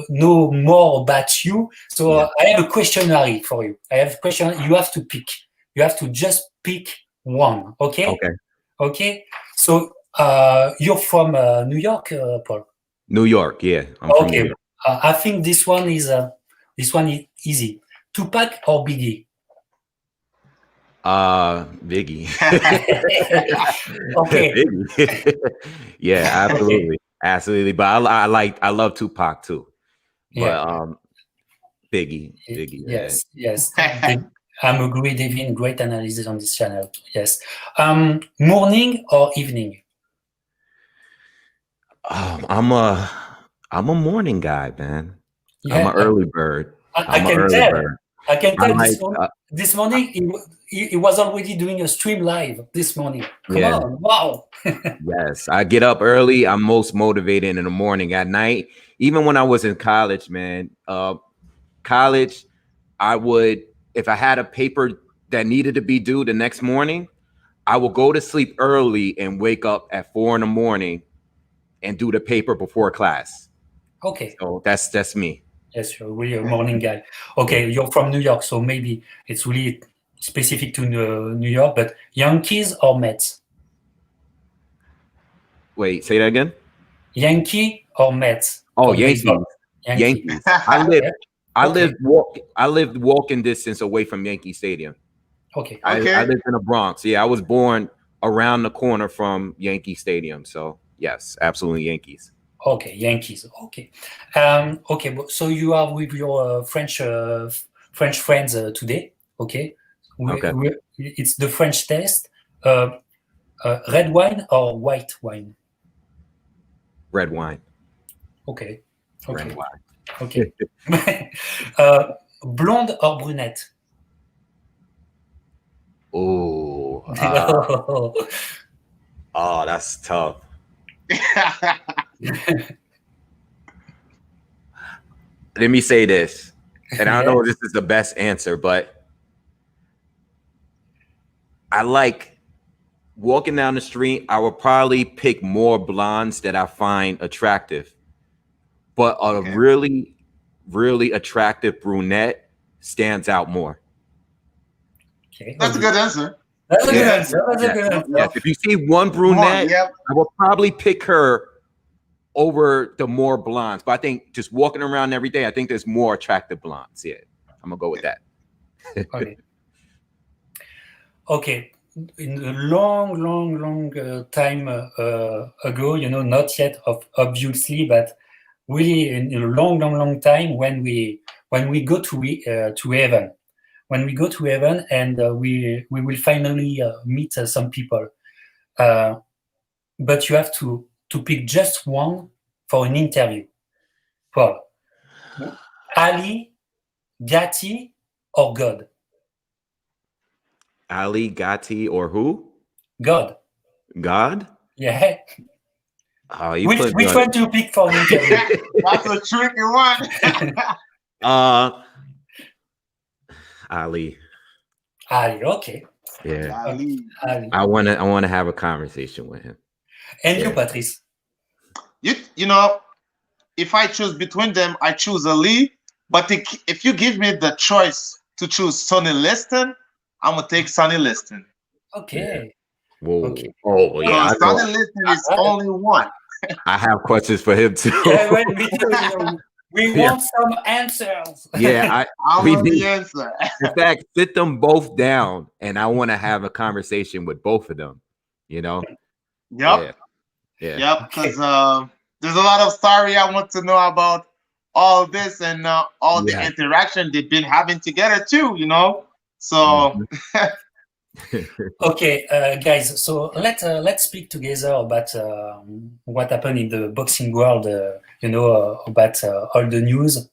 know more about you. So I have a questionnaire for you. I have a question. You have to pick. You have to just pick one. Okay. Okay. So you're from New York, Paul. New York, yeah. I'm from New York. I think this one is easy. Tupac or Biggie? Biggie. Okay. Biggie. Yeah, absolutely, absolutely. But I love Tupac too. But Biggie. Yes. I'm agree, Devin. Great analysis on this channel. Yes. Morning or evening? I'm a morning guy, man. Yeah. I'm an early bird. I can tell. I can tell like, this morning he was already doing a stream live this morning. Come on, wow. Yes, I get up early. I'm most motivated in the morning. At night, even when I was in college, man, college, I would, if I had a paper that needed to be due the next morning, I will go to sleep early and wake up at 4 in the morning and do the paper before class. Okay. So that's me. Yes, you're really a morning guy. Okay, you're from New York, so maybe it's really specific to New York, but Yankees or Mets? Wait, say that again? Yankee or Mets? Oh, Yankees. Yankees. I lived walking distance away from Yankee Stadium. Okay. I lived in the Bronx. Yeah, I was born around the corner from Yankee Stadium. So yes, absolutely Yankees. Okay, Yankees. Okay. Okay, so you are with your French friends today. Okay. It's the French test. Red wine or white wine? Red wine. Okay. Red wine. Okay. Blonde or brunette? Oh, that's tough. Let me say this, and I don't know if this is the best answer, but I like walking down the street. I would probably pick more blondes that I find attractive, but a really, really attractive brunette stands out more. Okay. That's a good answer. That's a good answer. That's a good answer. Yes. If you see one brunette, I will probably pick her over the more blondes. But I think just walking around every day, I think there's more attractive blondes. Yeah, I'm gonna go with that. Okay. In a long time ago, not yet obviously, but really in a long time when we go to heaven. When we go to heaven and we will finally meet some people, but you have to pick just one for an interview. Paul, Ali, Gatti, or God? Ali, Gatti, or who? God. God? Yeah. Oh, which one do you pick for an interview? That's a tricky one. Ali. Ali, okay. Yeah. Ali. I wanna have a conversation with him. And you, Patrice? You know, if I choose between them, I choose Ali. But if you give me the choice to choose Sonny Liston, I'm gonna take Sonny Liston. Okay. Yeah. Whoa. Okay. Oh yeah. Sonny Liston is only one. I have questions for him too. Yeah, me too. We want some answers. Yeah, I want the answer. In fact, sit them both down, and I want to have a conversation with both of them. Yep. Yeah. Yep. Because there's a lot of story I want to know about all this and all the interaction they've been having together too. So. Okay, guys. So let's speak together about what happened in the boxing world. About all the news,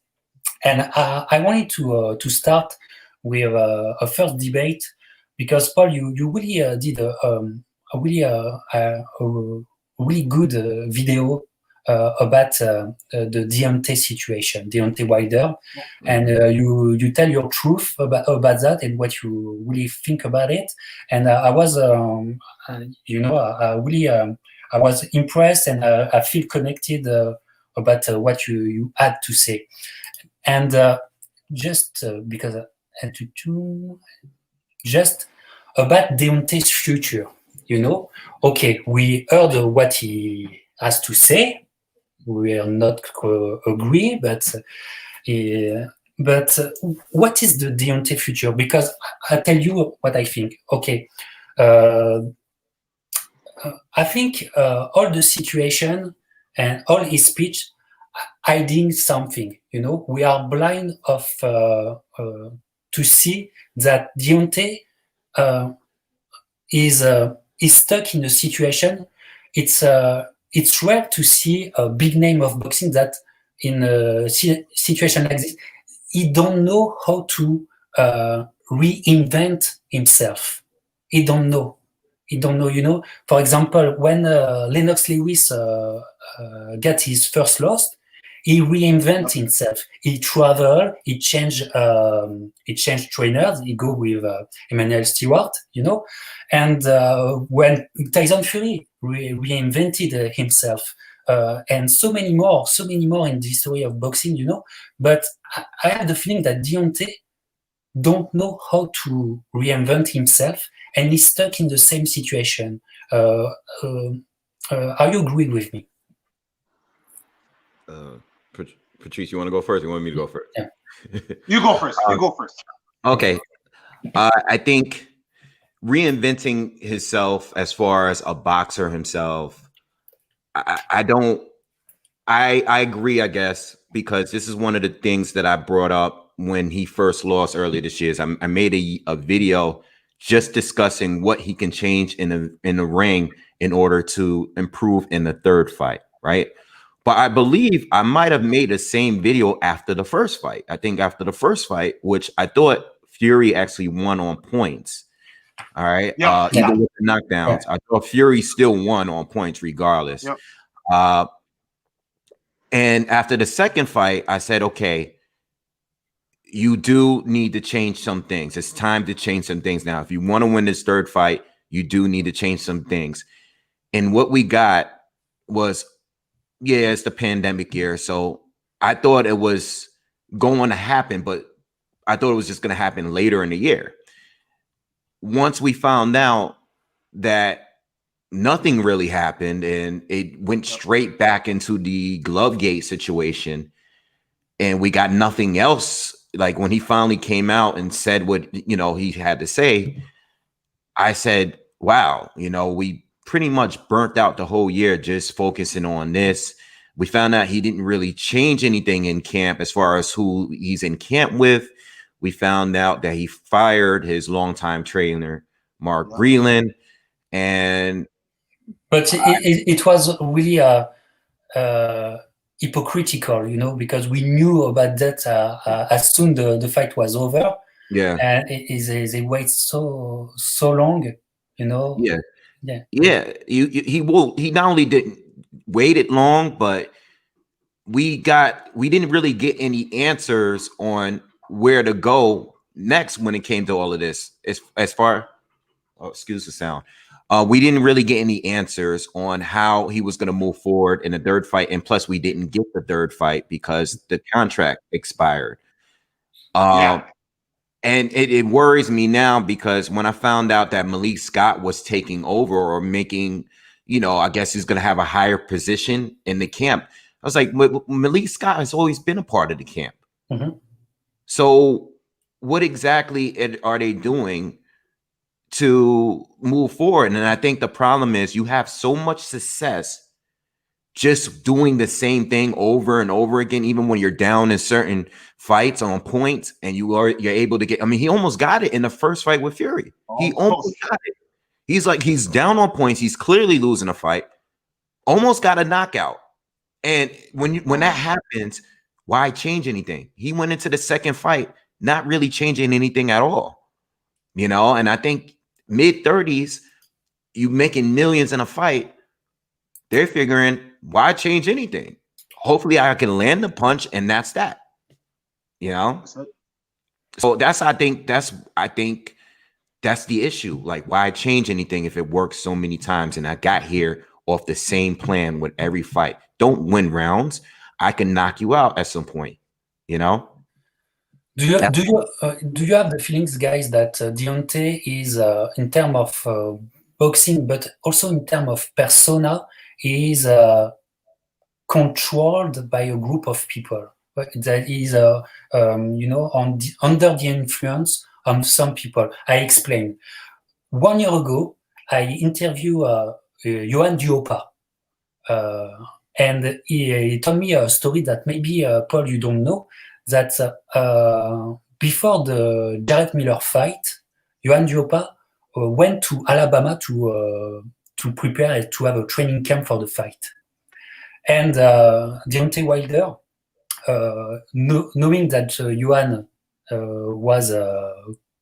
and I wanted to start with a first debate because Paul, you really did a really good video about the Deontay situation, Deontay Wilder, and you tell your truth about that and what you really think about it. And I was, I was impressed and I feel connected about what you had to say. And just because just about Deontay's future, okay, we heard what he has to say. We are not agree, but what is the Deontay future? Because I'll tell you what I think. Okay, I think all the situation and all his speech hiding something. We are blind of to see that Deontay is stuck in a situation. It's rare to see a big name of boxing that in a situation like this, he don't know how to reinvent himself. He don't know. You know. For example, when Lennox Lewis got his first loss, he reinvented himself. He traveled. He changed trainers. He go with Emmanuel Stewart, you know. And when Tyson Fury reinvented himself, and so many more in the history of boxing, you know. But I have the feeling that Deontay don't know how to reinvent himself, and he's stuck in the same situation. Are you agreeing with me? Patrice, you want to go first? You want me to go first? Yeah. You go first. You go first. Okay. I think reinventing himself as far as a boxer himself, I agree, I guess, because this is one of the things that I brought up when he first lost earlier this year. I made a video just discussing what he can change in the ring in order to improve in the third fight, right? But I believe I might have made the same video after the first fight. I think after the first fight, which I thought Fury actually won on points. All right. Even with the knockdowns, I thought Fury still won on points regardless. And after the second fight, I said, okay, you do need to change some things. It's time to change some things now. If you want to win this third fight, you do need to change some things. And what we got was, yeah, it's the pandemic year. So I thought it was going to happen, but I thought it was just going to happen later in the year. Once we found out that nothing really happened and it went straight back into the Glovegate situation and we got nothing else, like when he finally came out and said what, you know, he had to say, I said, wow, you know, we pretty much burnt out the whole year just focusing on this. We found out he didn't really change anything in camp as far as who he's in camp with. We found out that he fired his longtime trainer, Mark Breland. But it was really hypocritical, you know, because we knew about that as soon the fight was over. Yeah. And they wait so long, you know. Yeah. He not only didn't wait it long, but we didn't really get any answers on where to go next when it came to all of this. As far, excuse the sound. We didn't really get any answers on how he was going to move forward in the third fight. And plus we didn't get the third fight because the contract expired. And it worries me now because when I found out that Malik Scott was taking over or making, you know, I guess he's going to have a higher position in the camp. I was like, Malik Scott has always been a part of the camp. So what exactly are they doing to move forward? And I think the problem is you have so much success just doing the same thing over and over again, even when you're down in certain fights on points and you're able to get, I mean, he almost got it in the first fight with Fury. He almost got it. He's down on points. He's clearly losing a fight. Almost got a knockout. And when that happens, why change anything? He went into the second fight not really changing anything at all. You know, and I think mid-30s, you making millions in a fight, they're figuring, why change anything? Hopefully I can land the punch and that's that. You know? So I think that's the issue. Like, why change anything if it works so many times and I got here off the same plan with every fight? Don't win rounds. I can knock you out at some point, you know? Do you have the feelings, guys, that Deontay is in terms of boxing, but also in terms of persona, is controlled by a group of people that is, you know, under the influence of some people? I explain. 1 year ago, I interviewed Johan Duopa, and he told me a story that maybe Paul, you don't know. That before the Jarrett Miller fight, Johan Duhaupas went to Alabama to prepare and to have a training camp for the fight. And Deontay Wilder, knowing that Johan was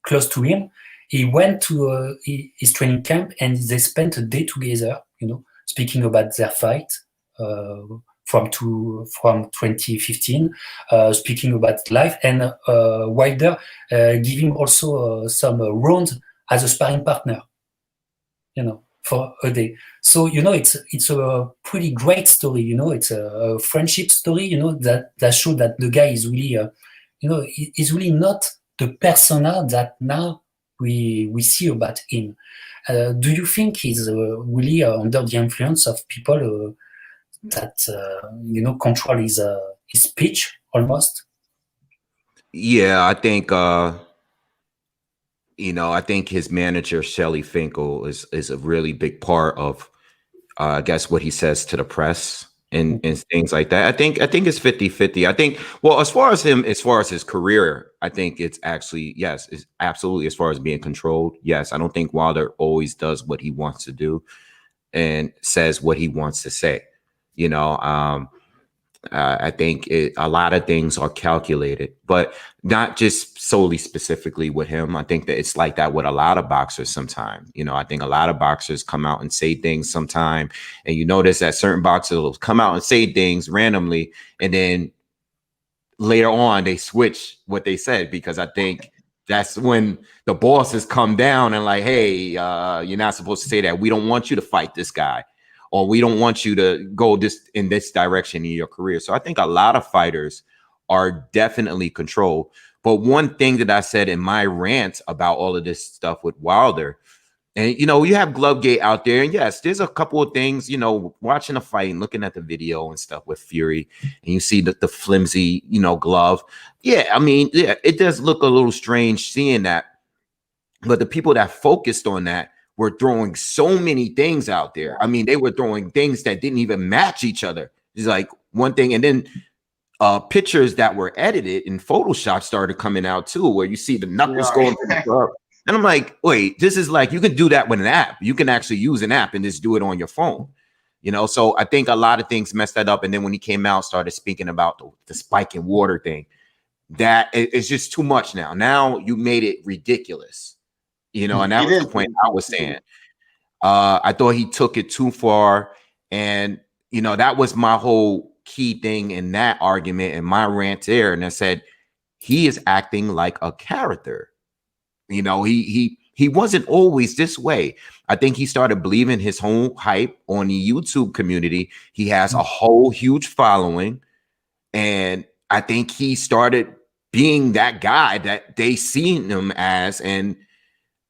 close to him, he went to his training camp and they spent a day together, speaking about their fight from 2015, speaking about life, and Wilder gave him also some rounds as a sparring partner, for a day. So it's a pretty great story. It's a friendship story. That shows that the guy is really, is really not the persona that now we see about him. Do you think he's really under the influence of people that control his speech almost? Yeah, I think I think his manager Shelly Finkel is a really big part of I guess what he says to the press and things like that. I think it's 50-50. I think, well, as far as his career, I think it's actually, yes, it's absolutely, as far as being controlled. Yes, I don't think Wilder always does what he wants to do and says what he wants to say. I think a lot of things are calculated, but not just solely specifically with him. I think that it's like that with a lot of boxers sometimes. I think a lot of boxers come out and say things sometime, and you notice that certain boxers will come out and say things randomly, and then later on they switch what they said, because I think that's when the bosses come down and like, hey, you're not supposed to say that. We don't want you to fight this guy, or we don't want you to go in this direction in your career. So I think a lot of fighters are definitely controlled. But one thing that I said in my rant about all of this stuff with Wilder, and you have Glovegate out there, and yes, there's a couple of things, watching a fight and looking at the video and stuff with Fury, and you see the flimsy, glove. Yeah, I mean, yeah, it does look a little strange seeing that. But the people that focused on that were throwing so many things out there. I mean, they were throwing things that didn't even match each other. It's like one thing, and then pictures that were edited in Photoshop started coming out too, where you see the knuckles going to the club. And I'm like, wait, this is like, you can do that with an app. You can actually use an app and just do it on your phone. So I think a lot of things messed that up. And then when he came out, started speaking about the spike in water thing, that it's just too much now. Now you made it ridiculous. And that was the point I was saying. I thought he took it too far. And, that was my whole key thing in that argument and my rant there. And I said, he is acting like a character. He wasn't always this way. I think he started believing his whole hype on the YouTube community. He has a whole huge following. And I think he started being that guy that they seen him as. And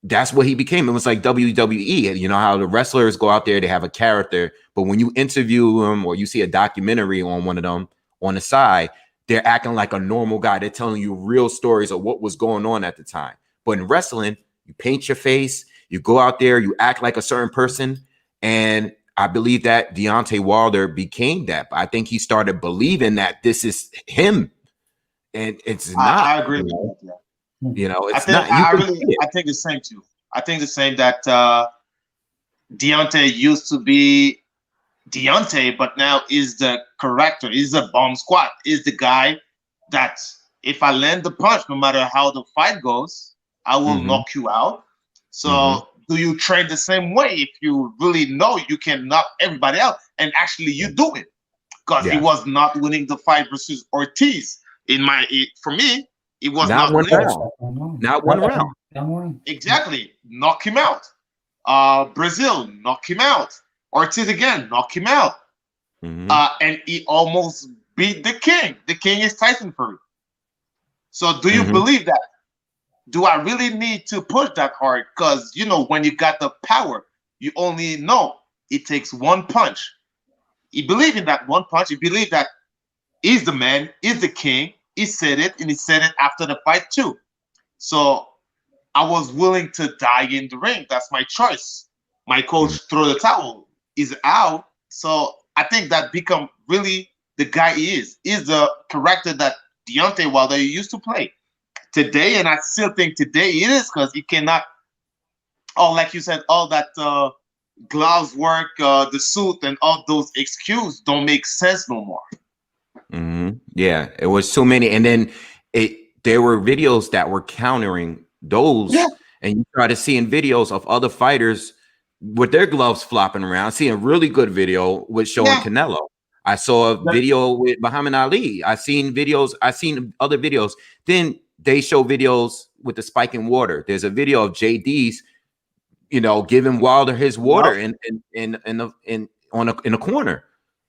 that's what he became. It was like WWE. How the wrestlers go out there, they have a character, but when you interview them or you see a documentary on one of them on the side, they're acting like a normal guy. They're telling you real stories of what was going on at the time. But in wrestling, you paint your face, you go out there, you act like a certain person. And I believe that Deontay Wilder became that. But I think he started believing that this is him. And it's not. I agree with that. Yeah. It's not. I think the same too. I think the same that Deontay used to be Deontay, but now is the character, is the bomb squad, is the guy that if I land the punch, no matter how the fight goes, I will knock you out. So do you train the same way if you really know you can knock everybody out? And actually you do it, because he was not winning the fight versus Ortiz. For me, it was not one round. Not one round. Exactly. Knock him out. Brazil, knock him out. Ortiz again, knock him out. And he almost beat the king. The king is Tyson Fury. So do you believe that? Do I really need to push that hard? Because, when you got the power, you only know it takes one punch. You believe in that one punch. You believe that he's the man, he's the king. He said it, and he said it after the fight too. So I was willing to die in the ring. That's my choice. My coach throw the towel. He's out. So I think that become really the guy he is. He's the character that Deontay Wilder used to play. today, and I still think today it is, because you cannot, like you said, all that gloves work, the suit, and all those excuses don't make sense no more. Yeah, it was too many, and then there were videos that were countering those, and you started seeing videos of other fighters with their gloves flopping around. Seeing a really good video with showing Canelo. I saw a video with Muhammad Ali. I seen other videos. Then they show videos with the spike in water. There's a video of JD's, giving Wilder his water in a corner.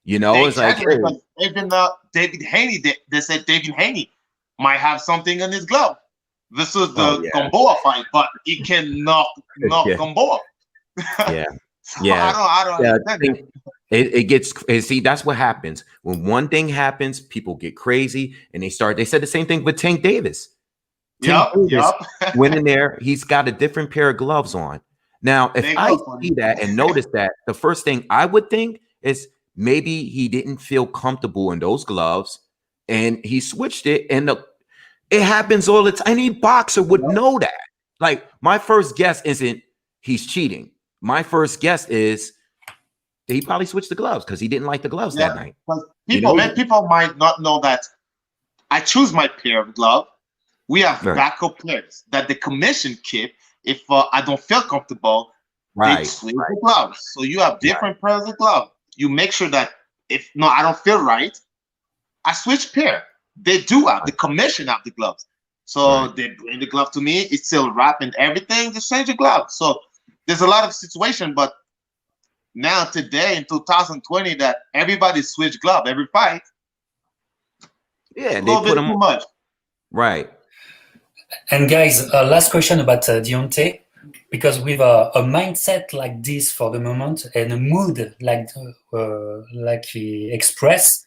It's like, hey. Even David Haney, they said David Haney might have something in his glove. This is the Gamboa fight, but he can knock Gamboa. I don't understand. It gets, see, that's what happens when one thing happens. People get crazy and they said the same thing with Tank Davis. Tank Davis went in there. He's got a different pair of gloves on. Now, if I see that and notice that, the first thing I would think is maybe he didn't feel comfortable in those gloves and he switched it. And it happens all the time. Any boxer would know that. Like, my first guess isn't he's cheating. My first guess is he probably switched the gloves because he didn't like the gloves that night. People might not know that I choose my pair of gloves. We have backup players that the commission keep. If I don't feel comfortable, they switch the gloves. So you have different pairs of gloves. You make sure that if I don't feel right, I switch pair. They do have the commission have the gloves. So they bring the glove to me. It's still wrapped and everything. Just change the glove. So there's a lot of situation, but now today in 2020 that everybody switch glove every fight. Yeah, they put them too much. Right. And guys, last question about Deontay, because with a mindset like this for the moment and a mood like he expressed,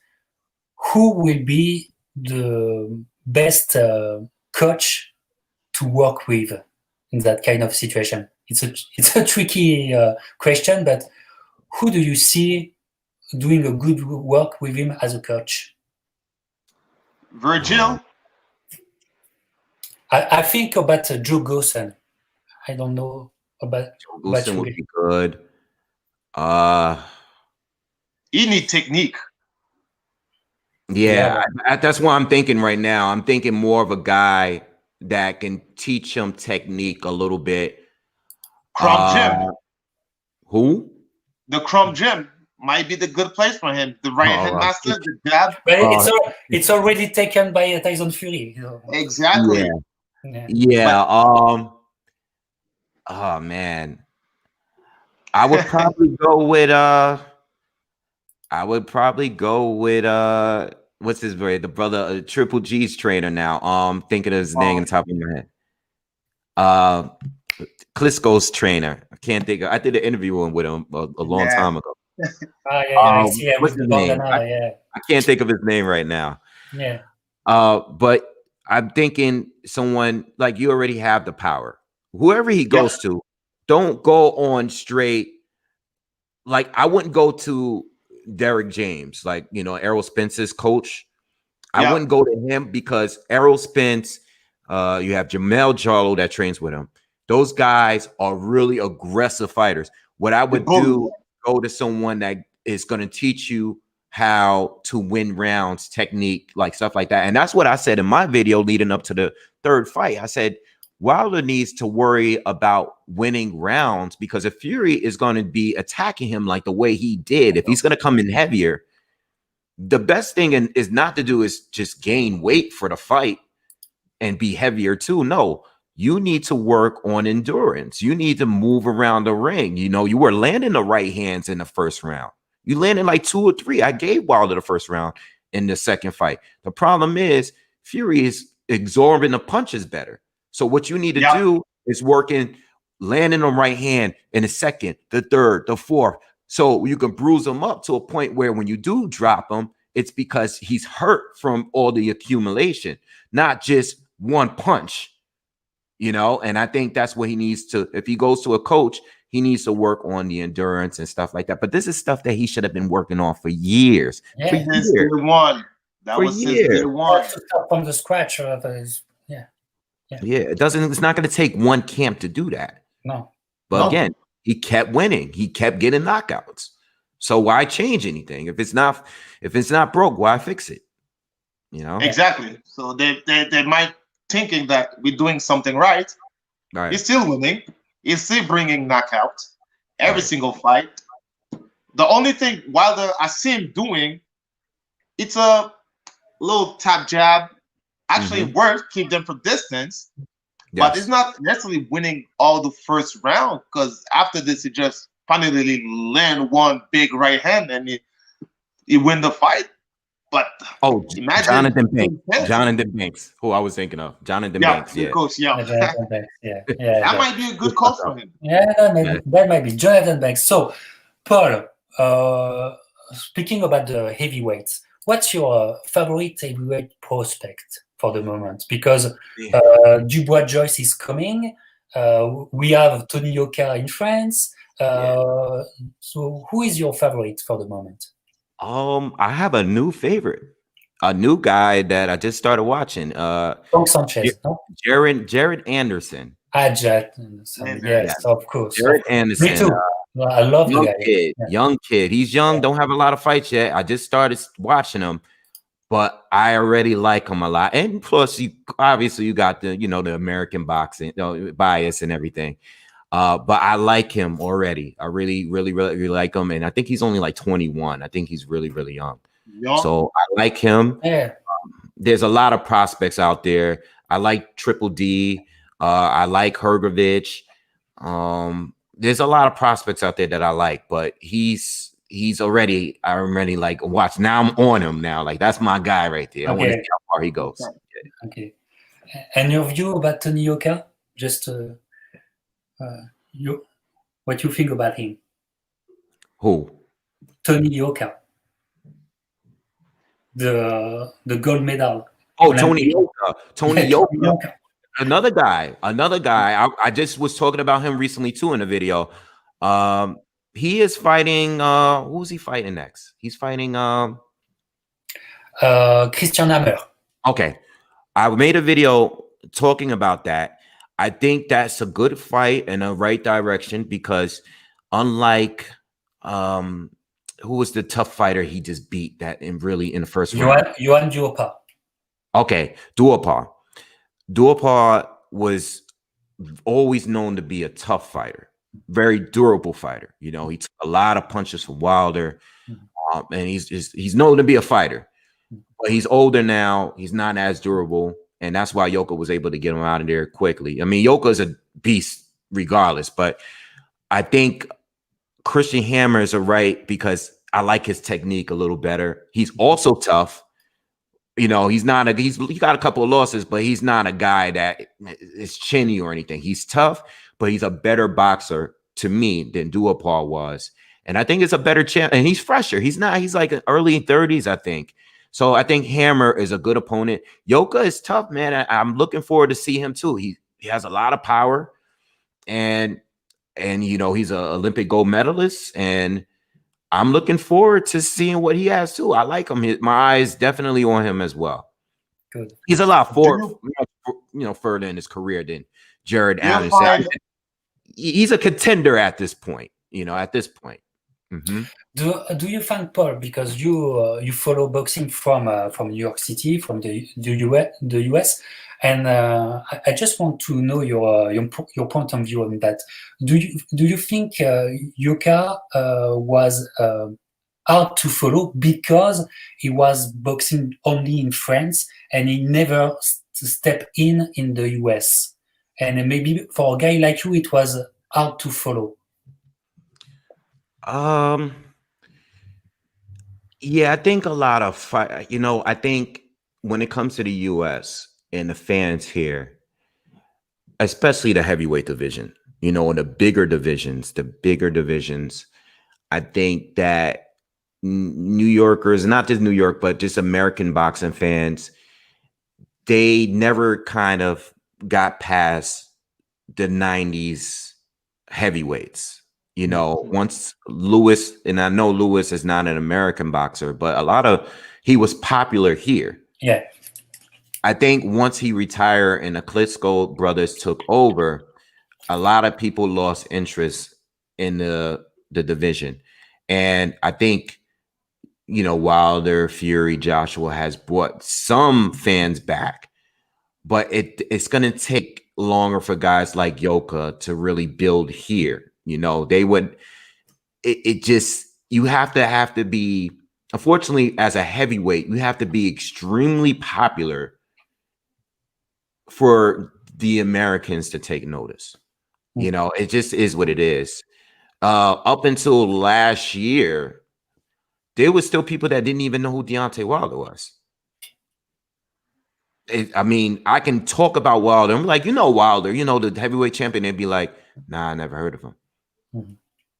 who will be the best coach to work with in that kind of situation? It's a tricky question, but who do you see doing a good work with him as a coach? Virgil. I think about Joe Gosen. I don't know about Joe Gosen would be good. He need technique. Yeah, that's what I'm thinking right now. I'm thinking more of a guy that can teach him technique a little bit. Crom Jim. Who? The Crom Jim might be the good place for him. The right hand master, the jab. But it's already taken by Tyson Fury. Exactly. Yeah. Oh man, I would probably go with what's his name? The brother, Triple G's trainer now. Thinking of his name on top of my head. Klitschko's trainer. I can't think. I did an interview with him a long time ago. What's his name? I can't think of his name right now. Yeah. But I'm thinking someone like you already have the power. Whoever he goes to, don't go on straight. Like, I wouldn't go to Derek James, like, Errol Spence's coach. I wouldn't go to him because Errol Spence, you have Jamel Jarlow that trains with him. Those guys are really aggressive fighters. What I would do, go to someone that is going to teach you how to win rounds, technique, like stuff like that. And that's what I said in my video leading up to the third fight. I said, Wilder needs to worry about winning rounds because if Fury is going to be attacking him like the way he did, if he's going to come in heavier, the best thing is not to do is just gain weight for the fight and be heavier too. No, you need to work on endurance. You need to move around the ring. You were landing the right hands in the first round. You landed like 2 or 3. I gave Wilder the first round in the second fight. The problem is Fury is absorbing the punches better. So what you need to do is landing the right hand in the second, the third, the fourth. So you can bruise him up to a point where when you do drop him, it's because he's hurt from all the accumulation, not just one punch, and I think that's what he needs to, if he goes to a coach, he needs to work on the endurance and stuff like that. But this is stuff that he should have been working on for years. Yeah, for years. Day one. That for was years. Day one. To start from the scratch. Yeah, it's not going to take one camp to do that. No. But again, he kept winning. He kept getting knockouts. So why change anything? If it's not broke, why fix it? You know? Exactly. So they might thinking that we're doing something right. Right. He's still winning. He's still bringing knockouts every single fight. The only thing I see him doing, it's a little tap jab. Actually works, keep them from distance. Yes. But it's not necessarily winning all the first round, because after this, he just finally land one big right hand and he win the fight. But imagine Jonathan Banks, who I was thinking of. Jonathan Banks, coach, that might be a good coach for him. That might be Jonathan Banks. So, Paul, speaking about the heavyweights, what's your favorite heavyweight prospect for the moment? Because Dubois Joyce is coming. We have Tony Yoka in France. So, who is your favorite for the moment? I have a new favorite, a new guy that I just started watching. Sanchez, Jared Anderson. Jared Anderson. Yes, of course. Jared Anderson. Me too. I love the guy. Young kid. He's young. Don't have a lot of fights yet. I just started watching him, but I already like him a lot. And plus, you got the the American boxing bias and everything. But I like him already. I really like him. And I think he's only like 21. I think he's really, really young. So I like him. Yeah. There's a lot of prospects out there. I like Triple D. I like Hergovich. There's a lot of prospects out there that I like, but I'm already like watch. Now I'm on him now. Like that's my guy right there. I want to see how far he goes. Okay. And your view about Tony Yoka? Just what you think about him? Who? Tony Yoka, the gold medal. Oh, Tony Yoka. Tony Yoka. Another guy. I just was talking about him recently too in a video. He is fighting. Who's he fighting next? He's fighting Christian Hammer. Okay, I made a video talking about that. I think that's a good fight in the right direction because unlike who was the tough fighter he just beat that in the first round? Johan Duhaupas. Okay, Duhaupas. Duhaupas was always known to be a tough fighter, very durable fighter. He took a lot of punches from Wilder, and he's known to be a fighter. But he's older now. He's not as durable. And that's why Yoka was able to get him out of there quickly. I mean, Yoka is a beast regardless, but I think Christian Hammer is right because I like his technique a little better. He's also tough. He got a couple of losses, but he's not a guy that is chinny or anything. He's tough, but he's a better boxer to me than Duhaupas was. And I think it's a better chance. And he's fresher. He's like in early 30s, I think. So I think Hammer is a good opponent. Yoka is tough, man. I'm looking forward to see him too. He has a lot of power, and he's an Olympic gold medalist, and I'm looking forward to seeing what he has too. I like him. My eyes definitely on him as well. Good. He's a lot further in his career than Jared Anderson. He's a contender at this point. Mm-hmm. Do you find, Paul, because you follow boxing from New York City, from the US, and I just want to know your point of view on that. Do you think Yoka was hard to follow because he was boxing only in France and he never stepped in the US, and maybe for a guy like you it was hard to follow? Yeah, I think a lot of I think when it comes to the US and the fans here, especially the heavyweight division, in the bigger divisions, I think that New Yorkers, not just New York, but just American boxing fans, they never kind of got past the 90s heavyweights. Once Lewis, and I know Lewis is not an American boxer, but he was popular here. Yeah. I think once he retired and the Klitschko brothers took over, a lot of people lost interest in the division. And I think, you know, Wilder, Fury, Joshua has brought some fans back, but it's going to take longer for guys like Yoka to really build here. You know, they would, it just, you have to be, unfortunately, as a heavyweight, you have to be extremely popular for the Americans to take notice. You know, it just is what it is. Up until last year, there was still people that didn't even know who Deontay Wilder was. I mean, I can talk about Wilder. I'm like, you know, Wilder, you know, the heavyweight champion. They'd be like, nah, I never heard of him. Mm-hmm.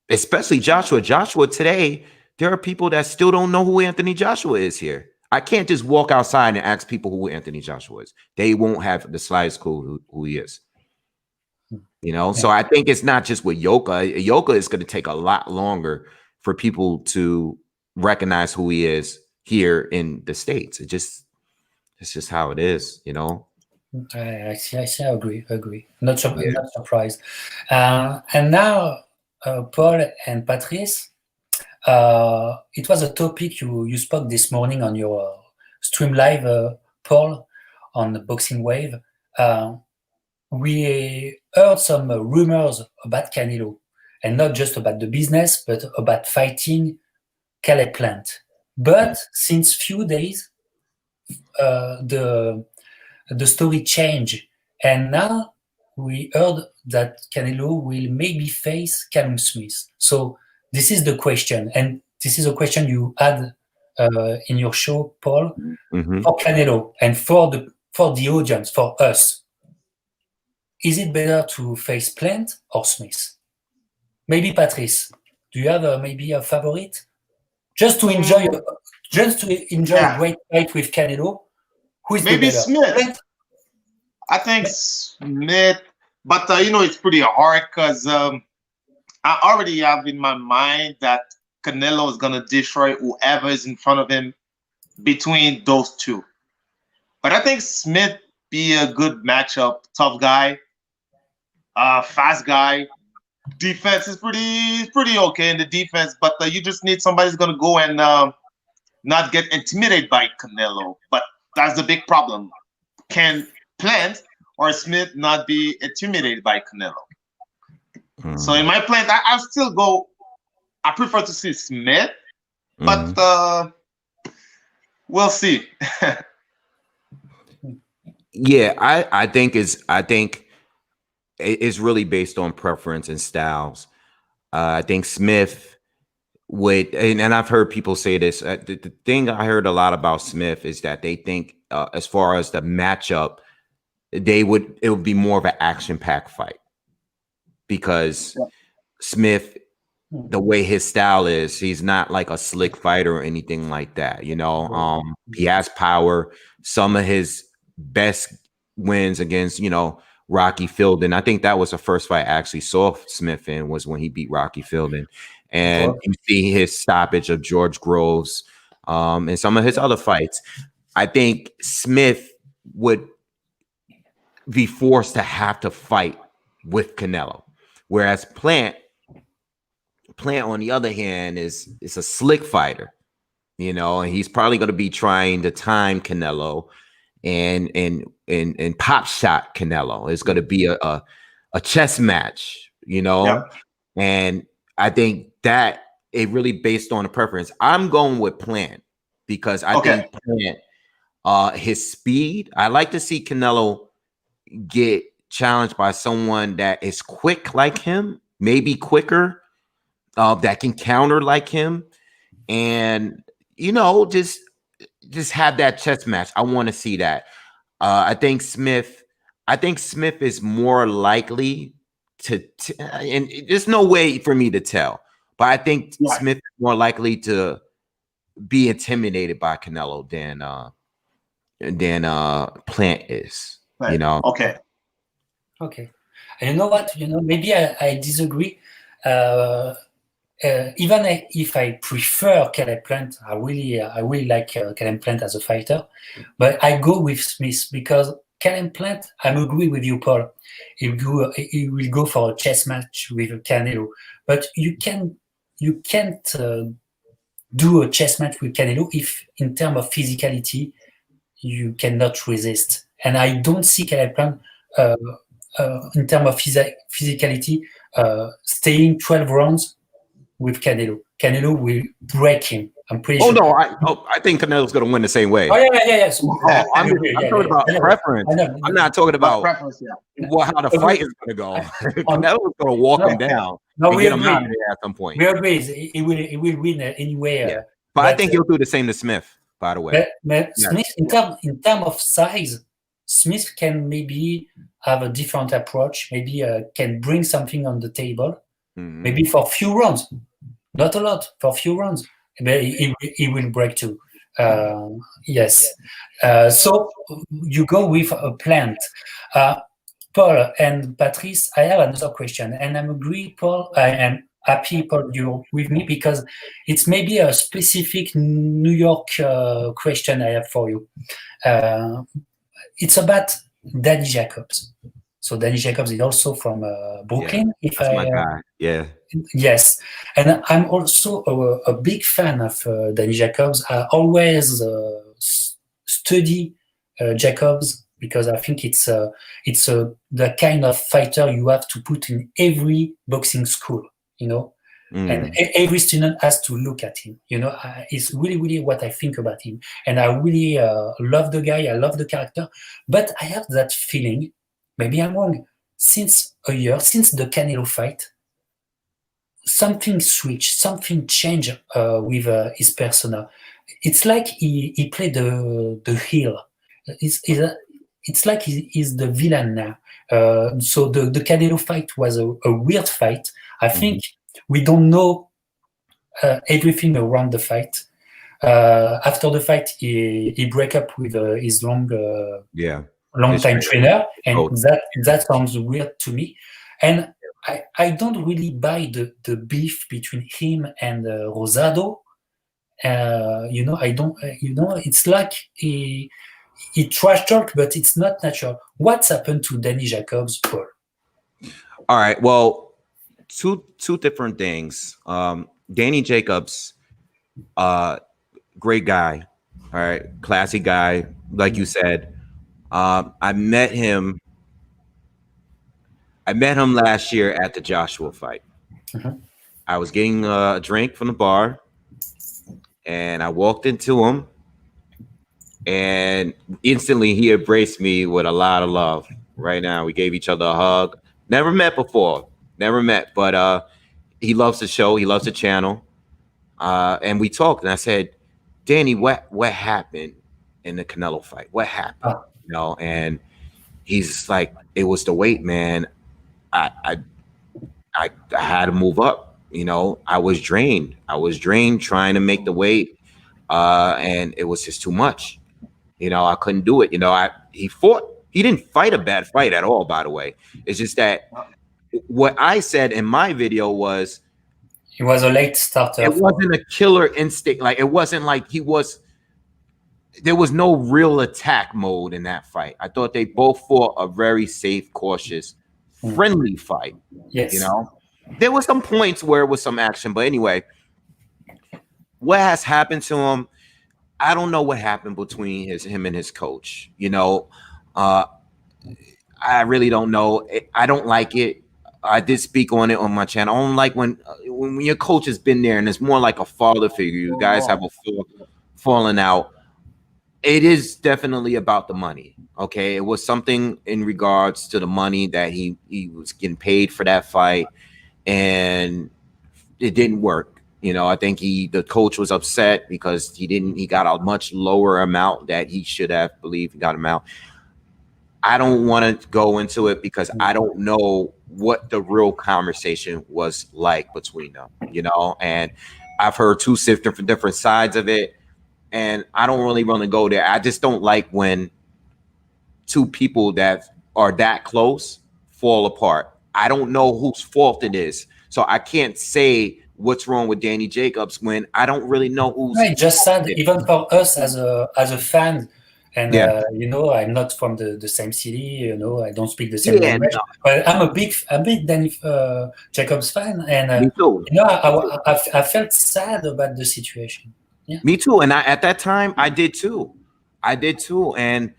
Especially Joshua. Joshua today, there are people that still don't know who Anthony Joshua is here. I can't just walk outside and ask people who Anthony Joshua is. They won't have the slightest clue who he is. You know, so I think it's not just with Yoka. Yoka is going to take a lot longer for people to recognize who he is here in the States. It's just how it is, you know. I see. I agree. Not surprised. And now, Paul and Patrice, it was a topic you spoke this morning on your stream live, Paul, on the Boxingwave. We heard some rumors about Canelo, and not just about the business, but about fighting Calais Plant. But since few days, the story changed, and now we heard that Canelo will maybe face Callum Smith. So this is the question, and this is a question you had in your show, Paul, for Canelo and for the audience, for us. Is it better to face Plant or Smith? Maybe Patrice. Do you have maybe a favorite? Just to enjoy a great fight with Canelo. Who is maybe the better? Smith? Plant? I think Smith, but you know, it's pretty hard because I already have in my mind that Canelo is gonna destroy whoever is in front of him between those two. But I think Smith be a good matchup. Tough guy. Fast guy. Defense is pretty okay in the defense, but you just need somebody who's gonna go and not get intimidated by Canelo. But that's the big problem. Can Plant or Smith not be intimidated by Canelo? So in my plan, I still go. I prefer to see Smith, but we'll see. Yeah, I think it's really based on preference and styles. I think Smith would, and I've heard people say this. The thing I heard a lot about Smith is that they think, as far as the matchup, it would be more of an action-packed fight because Smith, the way his style is, he's not like a slick fighter or anything like that. You know, he has power. Some of his best wins against, you know, Rocky Fielding. I think that was the first fight I actually saw Smith in, was when he beat Rocky Fielding. And you see his stoppage of George Groves and some of his other fights. I think Smith would be forced to have to fight with Canelo. Whereas Plant on the other hand is a slick fighter, you know, and he's probably going to be trying to time Canelo and pop shot Canelo. It's going to be a chess match, you know, and I think that it really based on a preference. I'm going with Plant because I think Plant, his speed. I like to see Canelo get challenged by someone that is quick like him, maybe quicker, that can counter like him, and you know, just have that chess match. I want to see that. I think Smith is more likely to, and there's no way for me to tell, but I think Smith is more likely to be intimidated by Canelo than Plant is. You know. Okay. And you know what? You know, maybe I disagree. even if I prefer Caleb Plant, I really like Caleb Plant as a fighter, but I go with Smith because Caleb Plant, I agree with you, Paul. He will go for a chess match with Canelo, but you can't do a chess match with Canelo if, in terms of physicality, you cannot resist. And I don't see Caleb Plant in terms of physicality staying 12 rounds with Canelo. Canelo will break him. I'm pretty sure. No, I think Canelo's going to win the same way. Oh, yeah. So, I'm talking about preference. I'm not talking about preference, how the fight is going to go. Canelo's going to walk him down and get him out of there at some point. We agree. He will win anyway. Yeah. But I think he'll do the same to Smith, by the way. But Smith, in terms of size, Smith can maybe have a different approach. Maybe can bring something on the table. Mm-hmm. Maybe for a few rounds. Not a lot, for a few rounds. But he will break too. Yes. So you go with a Plant. Paul and Patrice, I have another question. And I'm agree, Paul. I am happy, Paul, you're with me because it's maybe a specific New York question I have for you. It's about Danny Jacobs. So Danny Jacobs is also from Brooklyn. Yeah, that's my guy. Yeah. Yes, and I'm also a big fan of Danny Jacobs. I always study Jacobs because I think it's the kind of fighter you have to put in every boxing school, and every student has to look at him. It's really what I think about him, and I really love the guy. I love the character, but I have that feeling. Maybe I'm wrong. Since a year, since the Canelo fight, something switched, something changed with his persona. It's like he played the heel. It's like he's the villain now. So the Canelo fight was a weird fight. I think we don't know everything around the fight. After the fight, he break up with his long-time trainer, and that sounds weird to me. And I don't really buy the beef between him and Rosado. I don't. It's like he trash talk, but it's not natural. What's happened to Danny Jacobs, Paul? All right. Well, two different things. Danny Jacobs, great guy. All right, classy guy, like you said. I met him last year at the Joshua fight. I was getting a drink from the bar, and I walked into him, and instantly he embraced me with a lot of love. Right now, we gave each other a hug. Never met before, but he loves the show. He loves the channel, and we talked. And I said, Danny, what happened in the Canelo fight? What happened? And he's like, it was the weight, man. I had to move up. I was drained. Trying to make the weight, and it was just too much. I couldn't do it. He fought. He didn't fight a bad fight at all, by the way. It's just that what I said in my video was he was a late starter. It wasn't a killer instinct. Like, it wasn't like he was. There was no real attack mode in that fight. I thought they both fought a very safe, cautious, friendly fight. Yes. There were some points where it was some action, but anyway, what has happened to him? I don't know what happened between him and his coach. I really don't know. I don't like it. I did speak on it on my channel. I don't like when your coach has been there and it's more like a father figure. You guys have a falling out. It is definitely about the money. Okay, it was something in regards to the money that he was getting paid for that fight, and it didn't work. I think the coach was upset because he got a much lower amount that he should have believed he got him out. I don't want to go into it because I don't know what the real conversation was like between them, and I've heard two different sides of it. And I don't really want to go there. I just don't like when two people that are that close fall apart. I don't know whose fault it is. So I can't say what's wrong with Danny Jacobs when I don't really know who's. Right, just sad, even for us as a fan, and you know, I'm not from the same city. You know, I don't speak the same language. No. But I'm a big Danny Jacobs fan, and Me too. you know, I felt sad about the situation. Yeah. Me too, and at that time I did too, and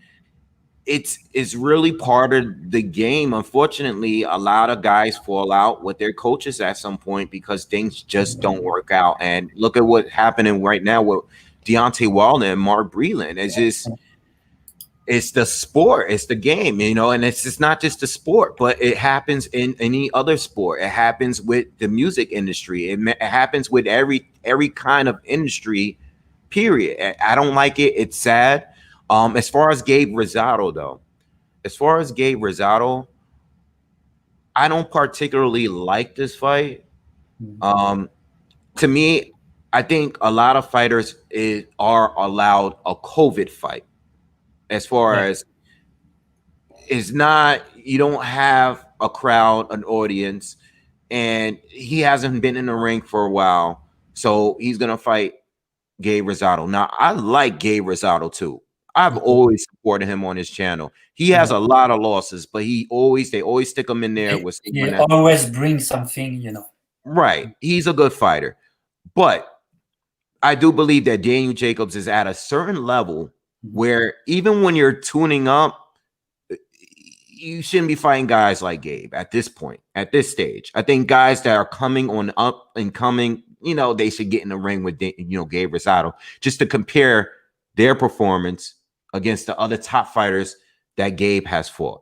it's really part of the game. Unfortunately, a lot of guys fall out with their coaches at some point because things just don't work out. And look at what's happening right now with Deontay Wilder and Mark Breland. It's the sport, it's the game, you know, and it's not just the sport, but it happens in any other sport. It happens with the music industry. It happens with every kind of industry, period. I don't like it. It's sad. As far as Gabe Rosado, though, I don't particularly like this fight. To me, I think a lot of fighters are allowed a COVID fight. As far as it's not, you don't have a crowd, an audience, and he hasn't been in the ring for a while, so he's gonna fight Gabe Rosado. Now, I like Gabe Rosado too. I've always supported him on his channel. He has a lot of losses, but they always stick him in there with he always brings something, you know. Right. He's a good fighter. But I do believe that Daniel Jacobs is at a certain level where even when you're tuning up, you shouldn't be fighting guys like Gabe at this point, at this stage. I think guys that are coming on up and coming, you know, they should get in the ring with, you know, Gabe Rosado just to compare their performance against the other top fighters that Gabe has fought.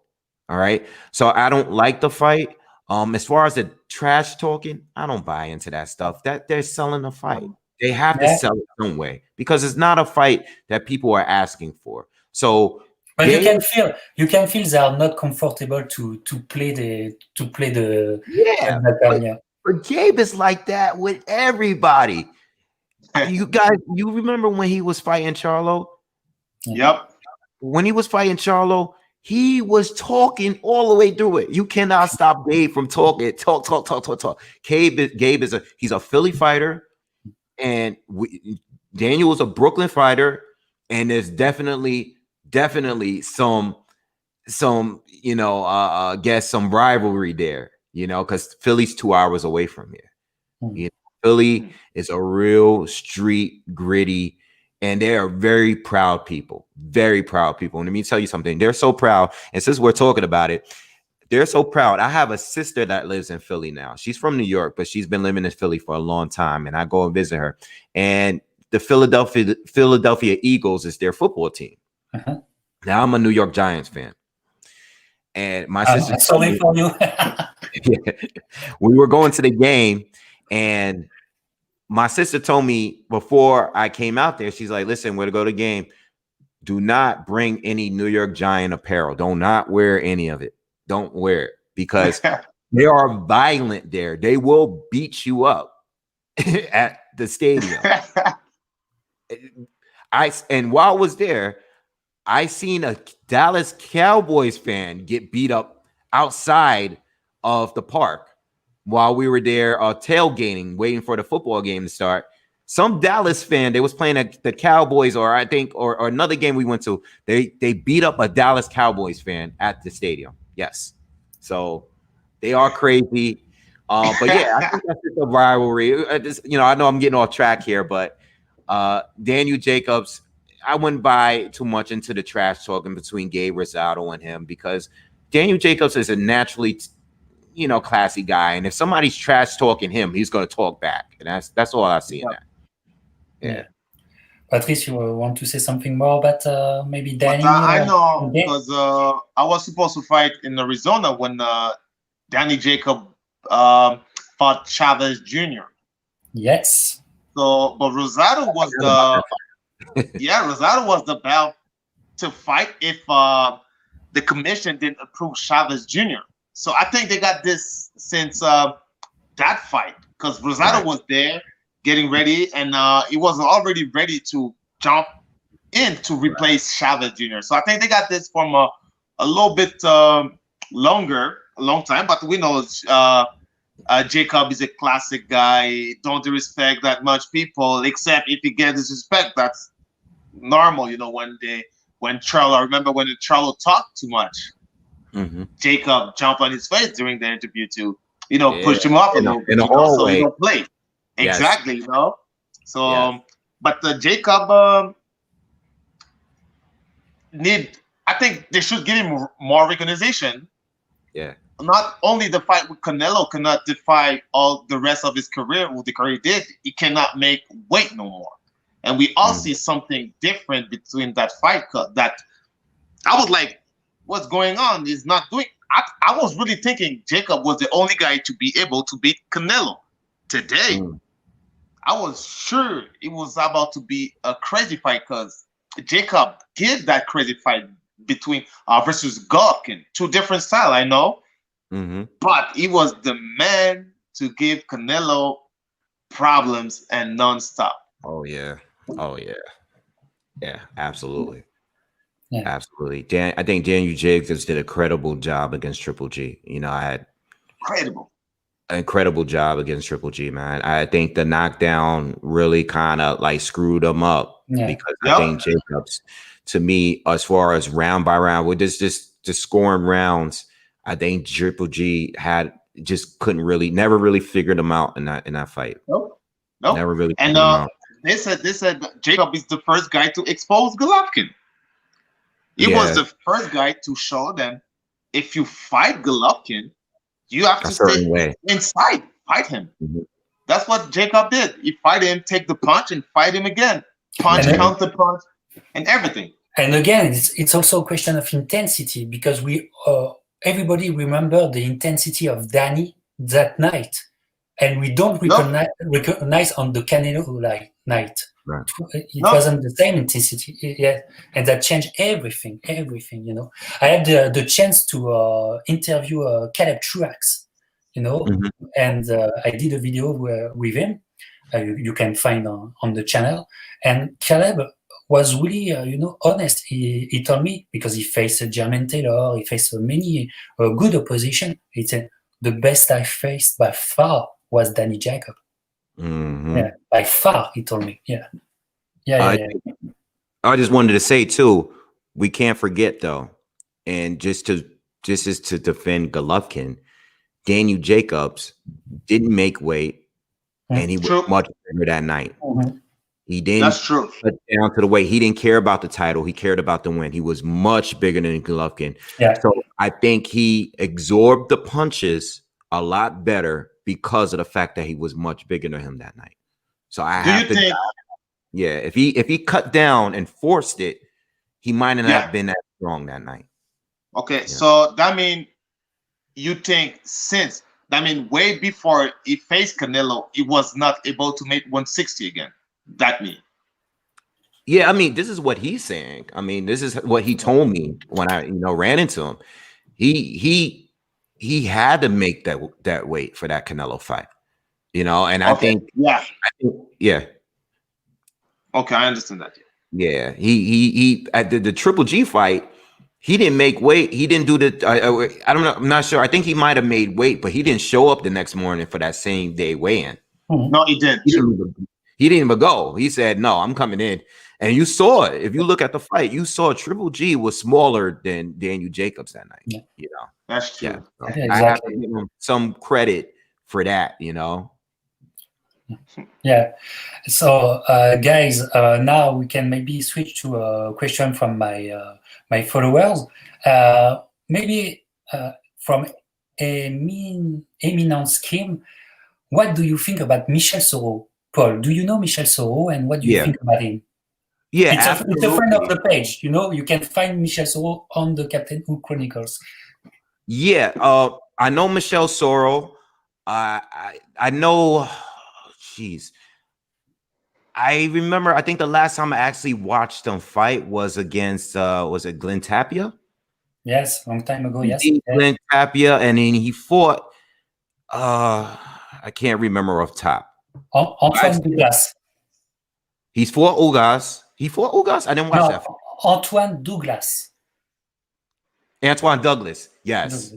All right. So I don't like the fight. As far as the trash talking, I don't buy into that stuff. That they're selling the fight. They have to sell it some way because it's not a fight that people are asking for. So, but Gabe, you can feel they are not comfortable to play the But Gabe is like that with everybody. You guys, you remember when he was fighting Charlo? Yep. When he was fighting Charlo, he was talking all the way through it. You cannot stop Gabe from talking. Talk. Gabe is he's a Philly fighter, and Daniel is a Brooklyn fighter, and there's definitely some you know I guess some rivalry there, you know, because Philly's 2 hours away from here. You know, Philly is a real street gritty, and they are very proud people. Very proud people. And let me tell you something. They're so proud. And since we're talking about it, they're so proud. I have a sister that lives in Philly now. She's from New York, but she's been living in Philly for a long time. And I go and visit her. And the Philadelphia Eagles is their football team. Now I'm a New York Giants fan. And my sister, sorry for you. We were going to the game, and my sister told me before I came out there, she's like, listen, we're to go to the game. Do not bring any New York Giant apparel. Do not wear any of it. Don't wear it because they are violent there. They will beat you up at the stadium. And while I was there, I seen a Dallas Cowboys fan get beat up outside of the park while we were there tailgating, waiting for the football game to start. Some Dallas fan, they was playing the Cowboys, or I think, or another game we went to, they beat up a Dallas Cowboys fan at the stadium. Yes. So they are crazy. But yeah, I think that's just a rivalry. You know, I know I'm getting off track here, but Daniel Jacobs, I wouldn't buy too much into the trash talking between Gabe Rosado and him because Daniel Jacobs is a naturally, you know, classy guy. And if somebody's trash talking him, he's going to talk back. And that's all I see in that. Yeah. Patrice, you want to say something more about maybe Danny? I know because I was supposed to fight in Arizona when Danny Jacob fought Chavez Jr. Yes. So, but Rosado was Rosado was the belt to fight if the commission didn't approve Chavez Jr. So I think they got this since that fight because Rosado was there getting ready, and he was already ready to jump in to replace Chavez Jr. So I think they got this from a little bit a long time, but we know Jacob is a classic guy. Don't respect that much people, except if he gets disrespect. That's normal, you know. When Charlo, I remember when Charlo talked too much, Jacob jumped on his face during the interview to, you know, push him up a little bit, in a you know, so hallway. he don't play. Yes. Exactly, you know. So, but Jacob I think they should give him more recognition. Yeah. Not only the fight with Canelo cannot defy all the rest of his career, with the career he did, he cannot make weight no more. And we all see something different between that fight cut. That I was like, what's going on? He's not doing. I was really thinking Jacob was the only guy to be able to beat Canelo today. I was sure it was about to be a crazy fight because Jacob did that crazy fight between versus Golovkin. Two different styles, I know. But he was the man to give Canelo problems and nonstop. Oh yeah. Yeah, absolutely. Yeah. Absolutely. I think Daniel Jacobs did a credible job against Triple G. You know, I had incredible job against Triple G, man. I think the knockdown really kind of like screwed him up because I think Jacobs, to me, as far as round by round, with just scoring rounds, I think Triple G never really figured him out in that fight. Nope. Never really. And they said Jacob is the first guy to expose Golovkin. He was the first guy to show them if you fight Golovkin, you have to stay inside, fight him. That's what Jacob did. He fight him, take the punch, and fight him again. Punch, counter punch, and everything. And again, it's also a question of intensity because everybody remember the intensity of Danny that night, and we don't recognize on the Canelo night. Right. It wasn't the same intensity, and that changed everything. You know, I had the chance to interview Caleb Truax, you know, and I did a video with him. You can find on the channel, and Caleb was really, honest. He told me because he faced Jermaine Taylor, he faced many good opposition. He said the best I faced by far was Danny Jacob. Yeah, by far, he told me. Yeah. I just wanted to say too, we can't forget though, and just to defend Golovkin, Daniel Jacobs didn't make weight, and he was much bigger that night. He didn't. That's true. Cut down to the weight. He didn't care about the title. He cared about the win. He was much bigger than Golovkin. Yeah. So I think he absorbed the punches a lot better because of the fact that he was much bigger than him that night. So if he cut down and forced it, he might not have been that strong that night. Okay, so that means you think way before he faced Canelo, he was not able to make 160 again. That means. Yeah, I mean, this is what he's saying. I mean, this is what he told me when I, ran into him. He had to make that weight for that Canelo fight, and I think, Okay, I understand that. Yeah, he at the Triple G fight, he didn't make weight. He didn't do the. I don't know. I'm not sure. I think he might have made weight, but he didn't show up the next morning for that same day weigh-in. No, he didn't. He didn't even go. He said, "No, I'm coming in." And you saw it. If you look at the fight, you saw Triple G was smaller than Daniel Jacobs that night. That's true. Yeah, so exactly. I have to give him some credit for that. Yeah. So, guys, now we can maybe switch to a question from my followers. Maybe from Eminent Scheme, what do you think about Michel Soro? Paul, do you know Michel Soro, and what do you think about him? Yeah, it's a friend of the page. You can find Michel Soro on the Captain Hook Chronicles. Yeah, I know Michel Soro. I know. Jeez. I remember, I think the last time I actually watched him fight was against, was it Glenn Tapia? Yes, long time ago, yes. Glenn Tapia, and then he fought, I can't remember off top. Antoine Douglas. He's fought Ugas. He fought Ugas? I didn't watch that fight. Antoine Douglas. Antoine Douglas. Yes.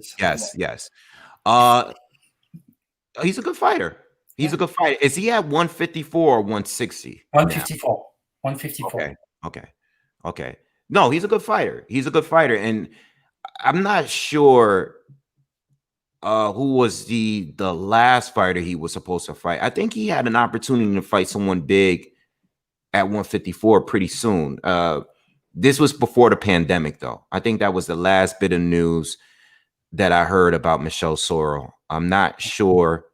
He's a good fighter. He's a good fighter. Is he at 154 or 160? 154. 154. Okay. No, he's a good fighter. He's a good fighter, and I'm not sure who was the last fighter he was supposed to fight. I think he had an opportunity to fight someone big at 154 pretty soon. This was before the pandemic, though. I think that was the last bit of news that I heard about Michel Sorrell. I'm not sure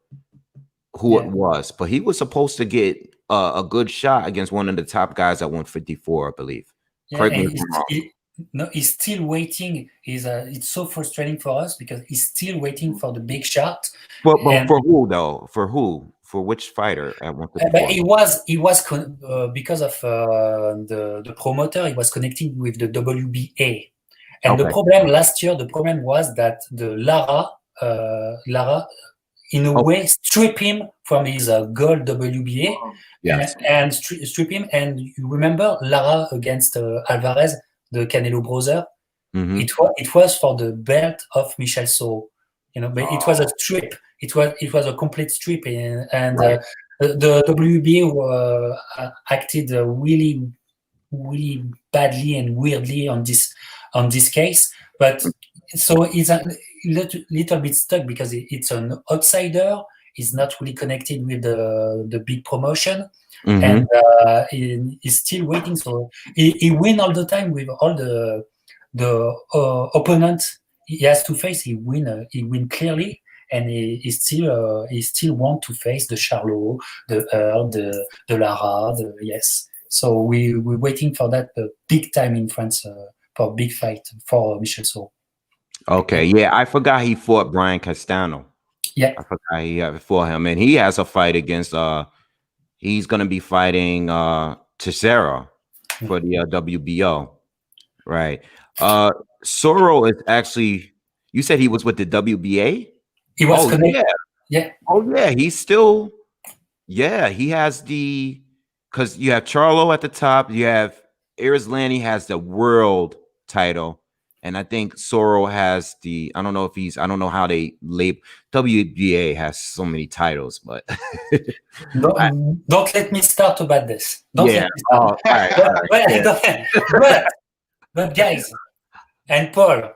who it was, but he was supposed to get a good shot against one of the top guys at 154, I believe. Yeah, he's still waiting. It's so frustrating for us because he's still waiting for the big shot. But for who though? For who? For which fighter at 154? But he was because of the promoter. He was connecting with the WBA, and the problem last year. The problem was that the Lara, in a way, strip him from his gold WBA, and strip him. And you remember Lara against Alvarez, the Canelo brother. It was for the belt of Michel Sorrell, but it was a strip. It was a complete strip, and the WBA acted really, really badly and weirdly on this case. But so he's a little bit stuck because it's an outsider. He's not really connected with the big promotion, and he's still waiting. So he win all the time with all the opponent he has to face. He win clearly, and he still want to face the Charlot, the Earl, the Lara, So we're waiting for that big time in France for a big fight for Michel Sorrell. Okay, yeah, I forgot he fought Brian Castano. Yeah, I forgot he fought him, and he has a fight against. He's gonna be fighting Teixeira for the WBO, right? Sorrell is actually. You said he was with the WBA. He was connected. Yeah. Oh yeah, he's still. Yeah, he has because you have Charlo at the top. You have Arislani has the world title. And I think Sorrell has I don't know how they label. WBA has so many titles, but don't let me start about this. All right. But guys and Paul,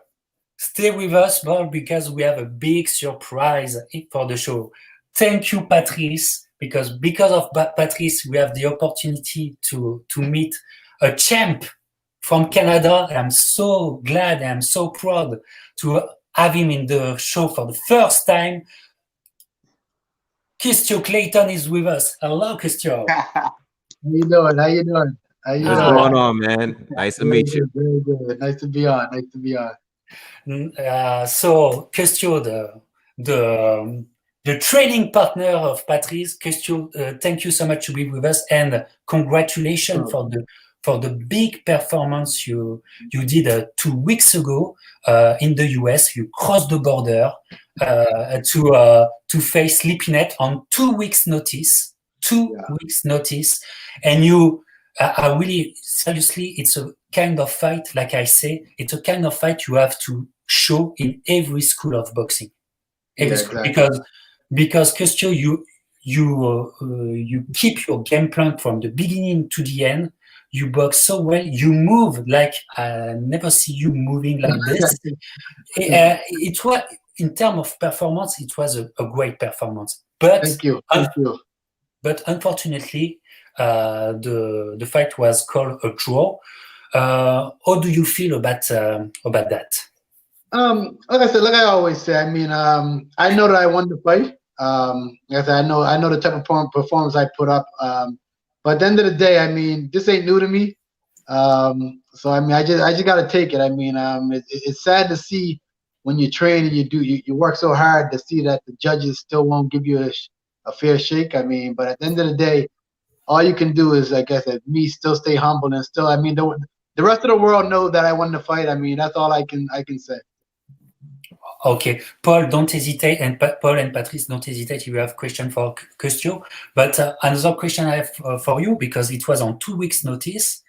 stay with us, Paul, because we have a big surprise for the show. Thank you, Patrice, because of Patrice, we have the opportunity to meet a champ from Canada. I'm so glad, I'm so proud to have him in the show for the first time. Custio Clayton is with us. Hello, Custio. How you doing? What's going on, man? Nice to meet you. Very good. Nice to be on. So, Custio, the training partner of Patrice, Custio, thank you so much to be with us, and congratulations for the big performance you did 2 weeks ago in the US. You crossed the border to face Libre on 2 weeks' notice. 2 weeks' notice, and you are really seriously. It's a kind of fight, like I say, it's a kind of fight you have to show in every school of boxing, school, because Custio, you keep your game plan from the beginning to the end. You box so well. You move like I never see you moving like this. It was, in terms of performance, it was a great performance. But thank you. But unfortunately, the fight was called a draw. How do you feel about that? Like I said, like I always say, I mean, I know that I won the fight. Like I said, I know the type of performance I put up. But at the end of the day, I mean, this ain't new to me. So I mean, I just gotta take it. I mean, it's sad to see when you train and you work so hard to see that the judges still won't give you a fair shake. I mean, but at the end of the day, all you can do is, like I said, me still stay humble and still. I mean, the rest of the world know that I won the fight. I mean, that's all I can say. Okay, Paul, don't hesitate, and Paul and Patrice, don't hesitate if you have question for Custio. But another question I have for you, because it was on 2 weeks' notice.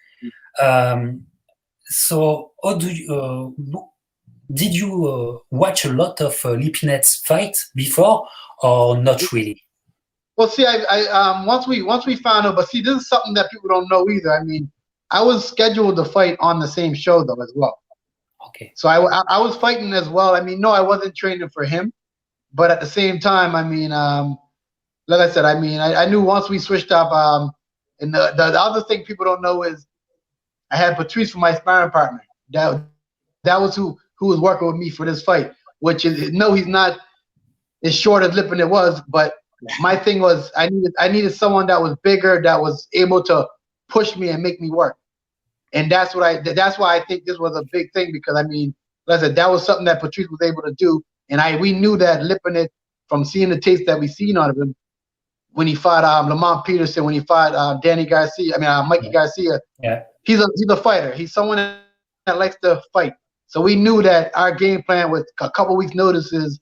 So, how do you? did you watch a lot of Lipinet's fight before, or not really? Well, see, once we found out, but see, this is something that people don't know either. I mean, I was scheduled to fight on the same show though as well. Okay. So I was fighting as well. I mean, no, I wasn't training for him, but at the same time, I mean, like I said, I mean, I knew once we switched up. And the other thing people don't know is I had Patrice for my sparring partner. That was who was working with me for this fight. Which is no, he's not as short as Lipinette was, but my thing was I needed someone that was bigger, that was able to push me and make me work. And that's why I think this was a big thing, because I mean, like I said, that was something that Patrice was able to do, and we knew that Lipinette, from seeing the taste that we seen out of him when he fought Lamont Peterson, when he fought Danny Garcia, Mikey Garcia. Yeah. He's a fighter. He's someone that likes to fight. So we knew that our game plan with a couple weeks notice is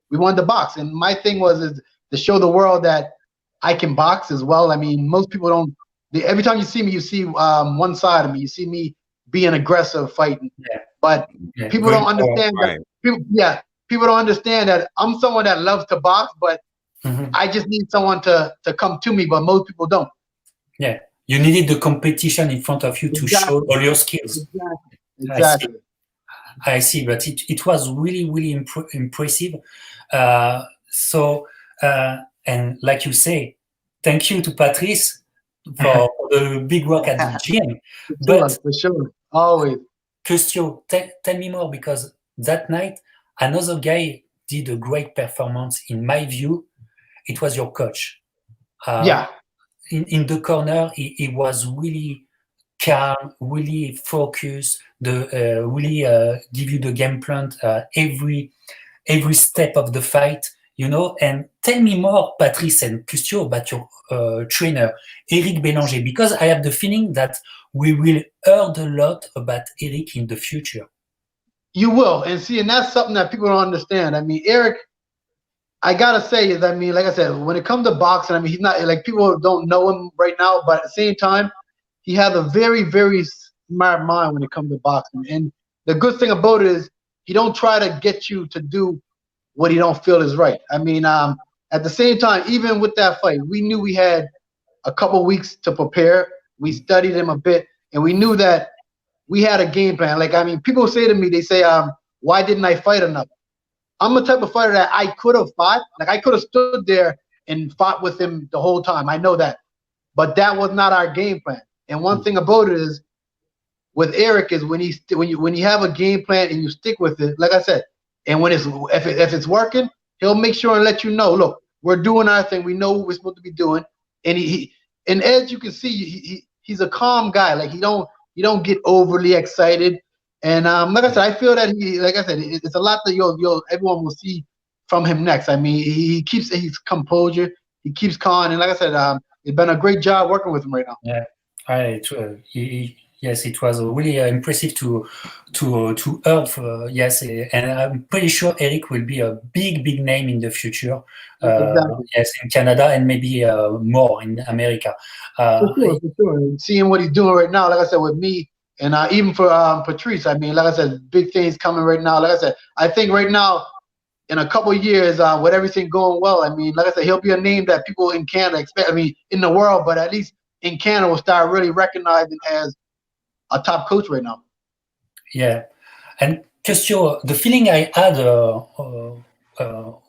we wanted to box. And my thing was to show the world that I can box as well. I mean, most people don't. Every time you see me, you see one side of me. You see me being aggressive, fighting. Yeah. But people don't understand that. People don't understand that I'm someone that loves to box, but I just need someone to come to me. But most people don't. Yeah, you needed the competition in front of you to show all your skills. Exactly. I see, but it was really, really impressive. And like you say, thank you to Patrice for the big work at the gym. For sure, always. Custio, tell me more, because that night another guy did a great performance. In my view, it was your coach. In the corner, he was really calm, really focused, really give you the game plan every step of the fight, you know. And tell me more, Patrice and Custio, about your trainer, Eric Bélanger, because I have the feeling that we will hear a lot about Eric in the future. You will, and that's something that people don't understand. I mean, Eric, I gotta say is, I mean, like I said, when it comes to boxing, I mean, he's not like, people don't know him right now, but at the same time, he has a very, very smart mind when it comes to boxing. And the good thing about it is he don't try to get you to do what he don't feel is right. I mean, at the same time, even with that fight, we knew we had a couple weeks to prepare. We studied him a bit, and we knew that we had a game plan. Like, I mean, people say to me, they say, why didn't I fight enough? I'm the type of fighter that I could have fought. Like, I could have stood there and fought with him the whole time. I know that. But that was not our game plan. And one thing about it is, with Eric, is when you have a game plan and you stick with it, like I said, and when if it's working, he'll make sure and let you know, look, we're doing our thing. We know what we're supposed to be doing. And as you can see, he's a calm guy. Like, he don't get overly excited. And like I said, I feel that it's a lot that everyone will see from him next. I mean, he keeps his composure, he keeps calm, and like I said, it's been a great job working with him right now. Yeah, yes, it was really impressive to hear. Yes, and I'm pretty sure Eric will be a big name in the future. Exactly. Yes, in Canada and maybe more in America. For sure. And seeing what he's doing right now, like I said, with me, and even for Patrice, I mean, like I said, big things coming right now. Like I said, I think right now, in a couple of years, with everything going well, I mean, like I said, he'll be a name that people in Canada expect. I mean, in the world, but at least in Canada, will start really recognizing as a top coach right now. Yeah, and Custio, the feeling I had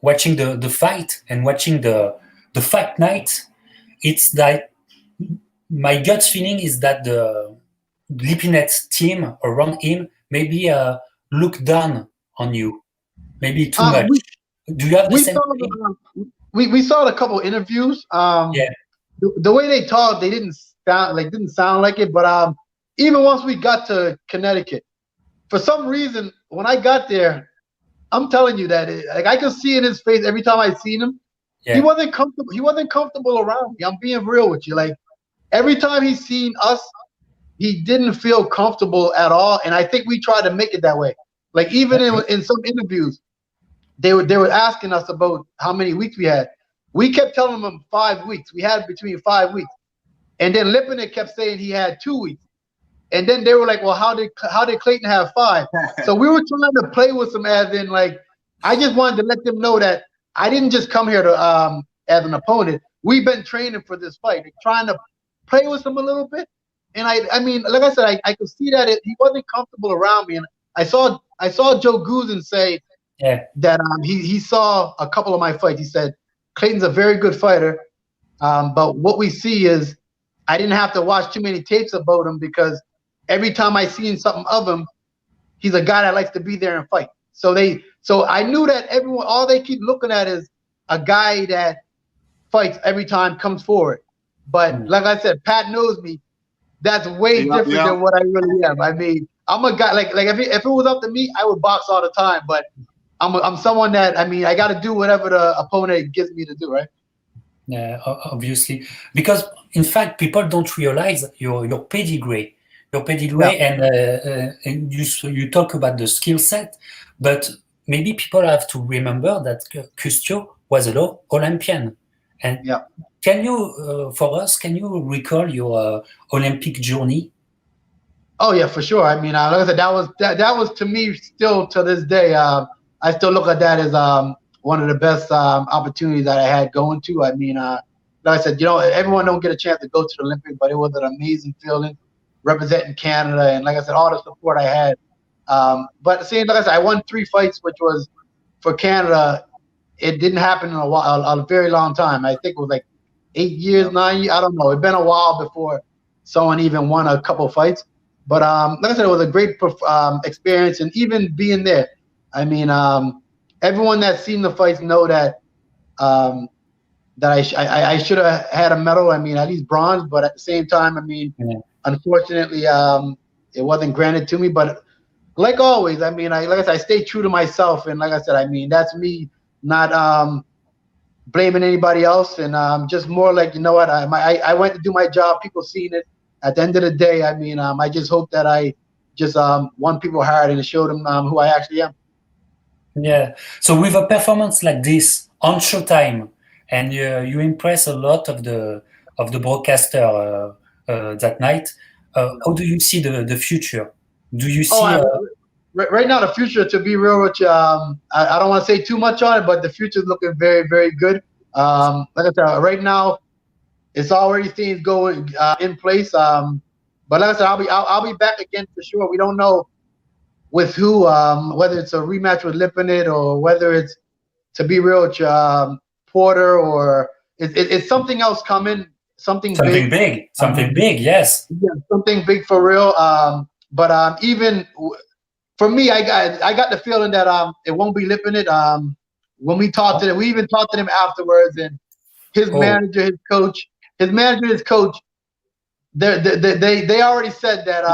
watching the fight and watching the fight night, it's that my gut feeling is that the Lipinet's team around him maybe look down on you, maybe too much. Do you have the same feeling? We saw a couple interviews. The way they talked, they didn't sound like it. But even once we got to Connecticut, for some reason, when I got there, I'm telling you that I could see in his face every time I seen him. Yeah. He wasn't comfortable. He wasn't comfortable around me. I'm being real with you. Like, every time he's seen us, he didn't feel comfortable at all. And I think we tried to make it that way. Like, even in some interviews, they were asking us about how many weeks we had. We kept telling them 5 weeks. We had between 5 weeks. And then Lipinette kept saying he had 2 weeks. And then they were like, well, how did Clayton have 5? So we were trying to play with them, as in, like, I just wanted to let them know that I didn't just come here to as an opponent. We've been training for this fight, like, trying to play with them a little bit. And I mean, like I said, I could see that he wasn't comfortable around me. And I saw Joe Guzin say that he saw a couple of my fights. He said Clayton's a very good fighter, but what we see is I didn't have to watch too many tapes about him, because every time I seen something of him, he's a guy that likes to be there and fight. So I knew that all they keep looking at is a guy that fights every time, comes forward. But like I said, Pat knows me. That's way different than what I really am. I mean, I'm a guy like if it was up to me, I would box all the time. But I'm someone that, I mean, I got to do whatever the opponent gives me to do, right? Yeah, obviously, because in fact, people don't realize your pedigree, and you talk about the skill set, but maybe people have to remember that Custio was an Olympian. And can you, for us, can you recall your Olympic journey? Oh yeah, for sure. I mean, like I said, that was to me still to this day. I still look at that as one of the best opportunities that I had going to. I mean, like I said, everyone don't get a chance to go to the Olympics, but it was an amazing feeling representing Canada, and like I said, all the support I had. But like I said, I won 3 fights, which was for Canada. It didn't happen in a very long time. I think it was like 8 years, 9 years. I don't know. It's been a while before someone even won a couple fights. But like I said, it was a great experience, and even being there, I mean, everyone that's seen the fights know that I should have had a medal. I mean, at least bronze. But at the same time, I mean, unfortunately, it wasn't granted to me. But like always, I mean, like I said, I stay true to myself, and like I said, I mean, that's me not blaming anybody else, and just more like, you know what, I went to do my job. People seen it. At the end of the day, I mean, I just hope that I just won people hard and showed them who I actually am. Yeah. So with a performance like this on Showtime, and you impress a lot of the broadcaster that night, how do you see the future? Do you see? Right now, the future, to be real with you, I don't want to say too much on it, but the future is looking very, very good. Like I said, right now, it's already things going in place. But like I said, I'll be back again for sure. We don't know with who, whether it's a rematch with Lipinet, or whether it's, to be real with you, Porter, or it's something else coming. Something big. Something big. Yes. Yeah, something big for real. But even for me, I got the feeling that it won't be Lipinet. When we talked to them, we even talked to them afterwards, and his manager, his coach, they already said that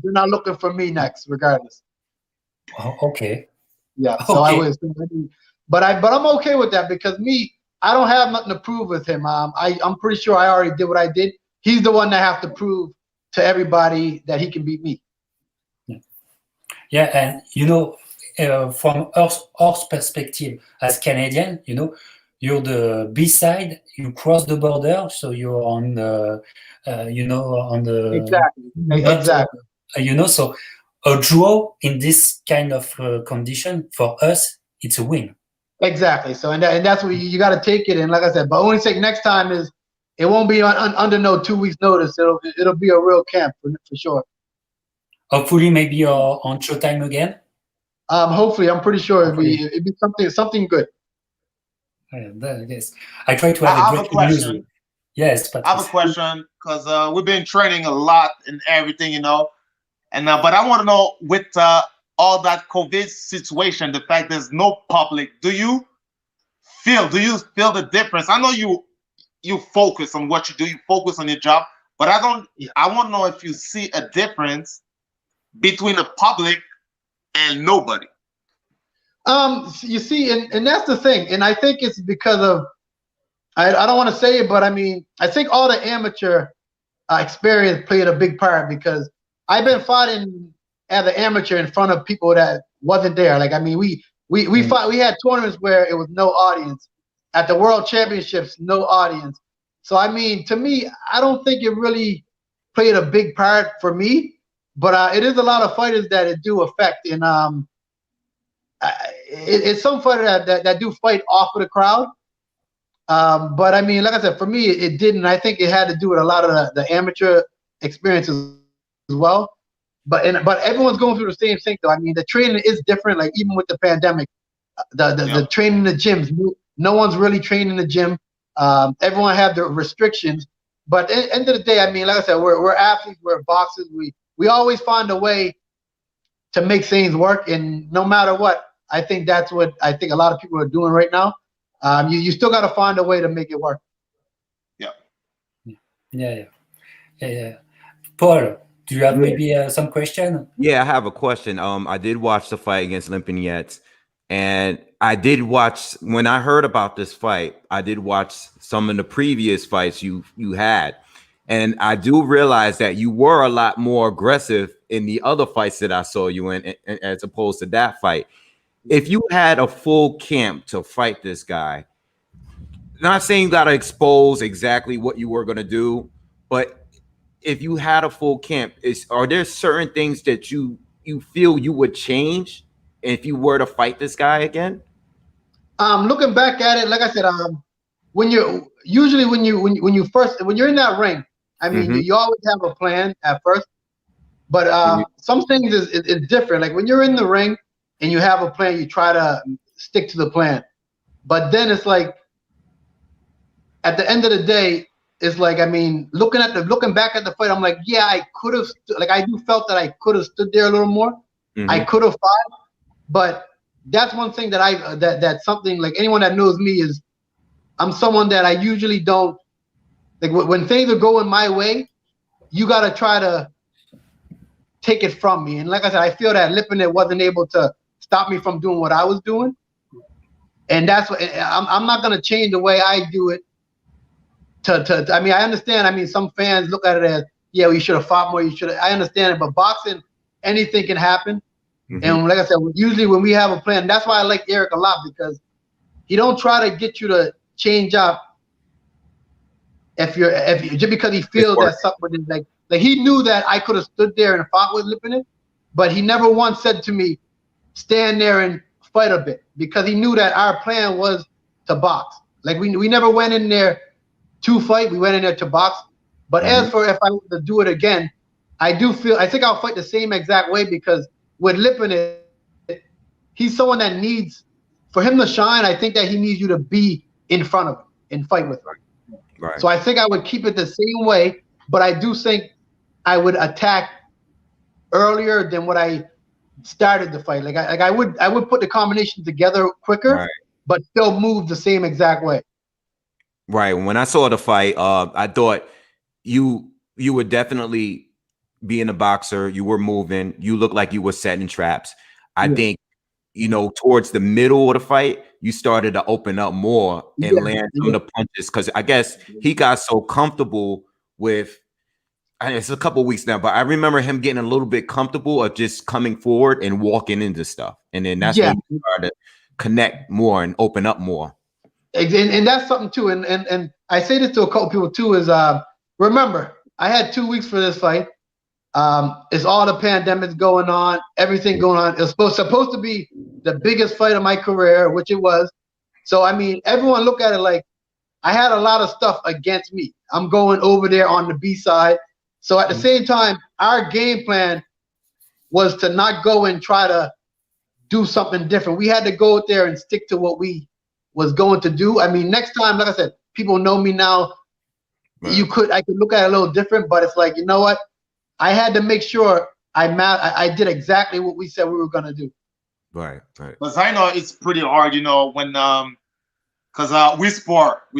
they're not looking for me next, regardless. Oh, okay. Yeah. So okay. But I'm okay with that, because I don't have nothing to prove with him. I'm pretty sure I already did what I did. He's the one that have to prove to everybody that he can beat me. Yeah, and from our perspective as Canadian, you're the B side. You cross the border, so you're on the, on the exactly. So a draw in this kind of condition for us, it's a win. Exactly. So and that's what you got to take it. And like I said, but only take next time is it won't be under no 2 weeks notice. It'll be a real camp for sure. Hopefully, maybe on Showtime again. Hopefully, I'm pretty sure it'd be something good. Yes, I try to have a great news. Yes, but I have a question, because we've been training a lot and everything, and but I want to know, with all that COVID situation, the fact there's no public, do you feel the difference? I know you focus on what you do, you focus on your job, but I want to know if you see a difference between the public and nobody. You see, and that's the thing, and I think it's because of, I don't want to say it, but I mean, I think all the amateur experience played a big part, because I've been fighting as an amateur in front of people that wasn't there. Like, I mean, we had tournaments where it was no audience. At the World Championships, no audience. So I mean, to me, I don't think it really played a big part for me, but it is a lot of fighters that it do affect. And it's some fighters that do fight off of the crowd. But I mean, like I said, for me, it didn't. I think it had to do with a lot of the amateur experiences as well. But everyone's going through the same thing, though. I mean, the training is different. Like even with the pandemic, the training in the gyms, no one's really training in the gym. Everyone have the restrictions. But at the end of the day, I mean, like I said, we're athletes, we're boxers. We always find a way to make things work, and no matter what, I think that's what I think a lot of people are doing right now. You still got to find a way to make it work. Yeah. Paul, do you have maybe some question? Yeah, I have a question. I did watch the fight against Limpinets, and I did watch, when I heard about this fight, I did watch some of the previous fights you had, and I do realize that you were a lot more aggressive in the other fights that I saw you in as opposed to that fight. If you had a full camp to fight this guy, not saying you got to expose exactly what you were going to do, but if you had a full camp, are there certain things that you feel you would change if you were to fight this guy again? Looking back at it, like I said, when you're in that ring, I mean, you always have a plan at first, but some things is different. Like when you're in the ring and you have a plan, you try to stick to the plan. But then it's like, at the end of the day, it's like, I mean, looking back at the fight, I'm like, yeah, I could have, I do felt that I could have stood there a little more. I could have fought, but that's one thing that that's something, like anyone that knows me is, I'm someone that I usually don't, like when things are going my way, you got to try to take it from me. And like I said, I feel that Lipinet wasn't able to stop me from doing what I was doing. And that's what, I'm not going to change the way I do it. I mean, I understand. I mean, some fans look at it as, yeah, well, you should have fought more. I understand it, but boxing, anything can happen. And like I said, usually when we have a plan, that's why I like Eric a lot, because he don't try to get you to change up if just because he feels that something is like he knew that I could have stood there and fought with Lipinet, but he never once said to me, stand there and fight a bit, because he knew that our plan was to box. Like we never went in there to fight, we went in there to box. But as for if I were to do it again, I think I'll fight the same exact way, because with Lipinet, he's someone that needs, for him to shine, I think that he needs you to be in front of him and fight with him. Right. So I think I would keep it the same way, but I do think I would attack earlier than what I started the fight. Like I would put the combination together quicker, but still move the same exact way. Right. When I saw the fight, I thought you would definitely being a boxer. You were moving. You looked like you were setting traps. I think, towards the middle of the fight, you started to open up more and land some of the punches, because I guess he got so comfortable with. It's a couple of weeks now, but I remember him getting a little bit comfortable of just coming forward and walking into stuff, and then that's when he started to connect more and open up more. And that's something too. And I say this to a couple people too, is remember, I had 2 weeks for this fight. It's all the pandemics going on, everything going on. It was supposed to be the biggest fight of my career, which it was. So I mean, everyone look at it like I had a lot of stuff against me. I'm going over there on the B side. So at the same time, our game plan was to not go and try to do something different. We had to go out there and stick to what we was going to do. I mean, next time, like I said, people know me now. I could look at it a little different, but it's like, you know what? I had to make sure I did exactly what we said we were gonna do. Right. Because I know it's pretty hard, when because we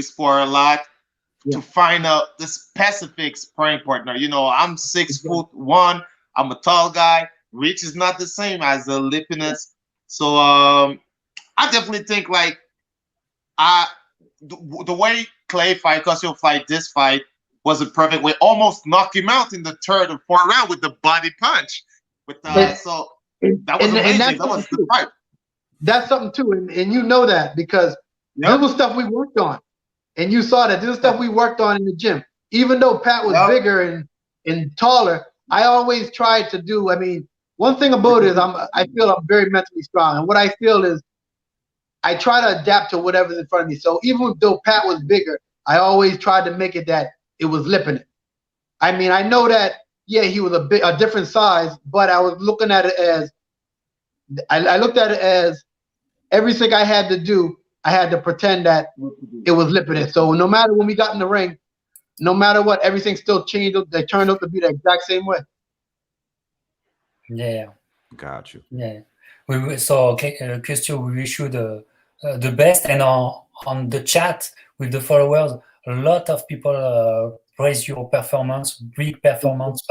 spar a lot to find out the specific sparring partner. I'm 6'1". I'm a tall guy. Reach is not the same as the Lipinets. So I definitely think like the way Clay fight, Custio fight, this fight was a perfect way. Almost knocked him out in the third and fourth round with the body punch. So that was amazing. That was the fight. That's something too, and you know that because this was stuff we worked on, and you saw that this is stuff we worked on in the gym. Even though Pat was bigger and and taller, I always try to do. I mean, one thing about it is I feel I'm very mentally strong, and what I feel is I try to adapt to whatever's in front of me. So even though Pat was bigger, I always tried to make it that it was lipping it. I mean, I know that he was a different size, but I was looking at it as I looked at it as everything I had to do. I had to pretend that it was lipping it. So no matter when we got in the ring, no matter what, everything still changed. They turned out to be the exact same way. Yeah. Got you. Yeah. So, Custio, we wish you the best. And on the chat with the followers, a lot of people praise your performance, big performance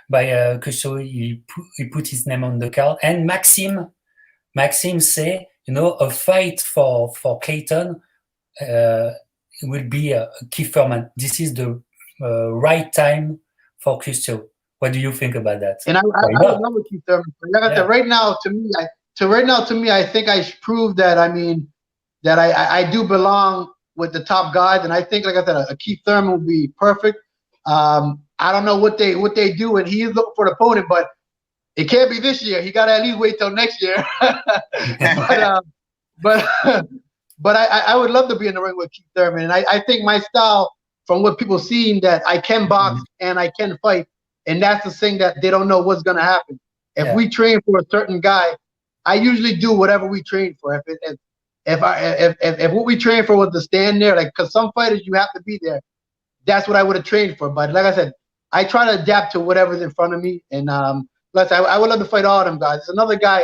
by Custio. He put his name on the card. And Maxime say, a fight for Clayton will be a key format. This is the right time for Custio. What do you think about that? And I love what Keith Thurman. Like I said, right now to me, I think I proved that. I mean, that I do belong with the top guys, and I think, like I said, a Keith Thurman would be perfect. I don't know what they do, and he is looking for an opponent, but it can't be this year. He got to at least wait till next year. but I would love to be in the ring with Keith Thurman, and I think my style, from what people seen, that I can box and I can fight. And that's the thing that they don't know what's going to happen. If we train for a certain guy, I usually do whatever we train for. If what we train for was to stand there, like, because some fighters you have to be there, that's what I would have trained for. But like I said, I try to adapt to whatever's in front of me. And plus, I would love to fight all of them guys. There's another guy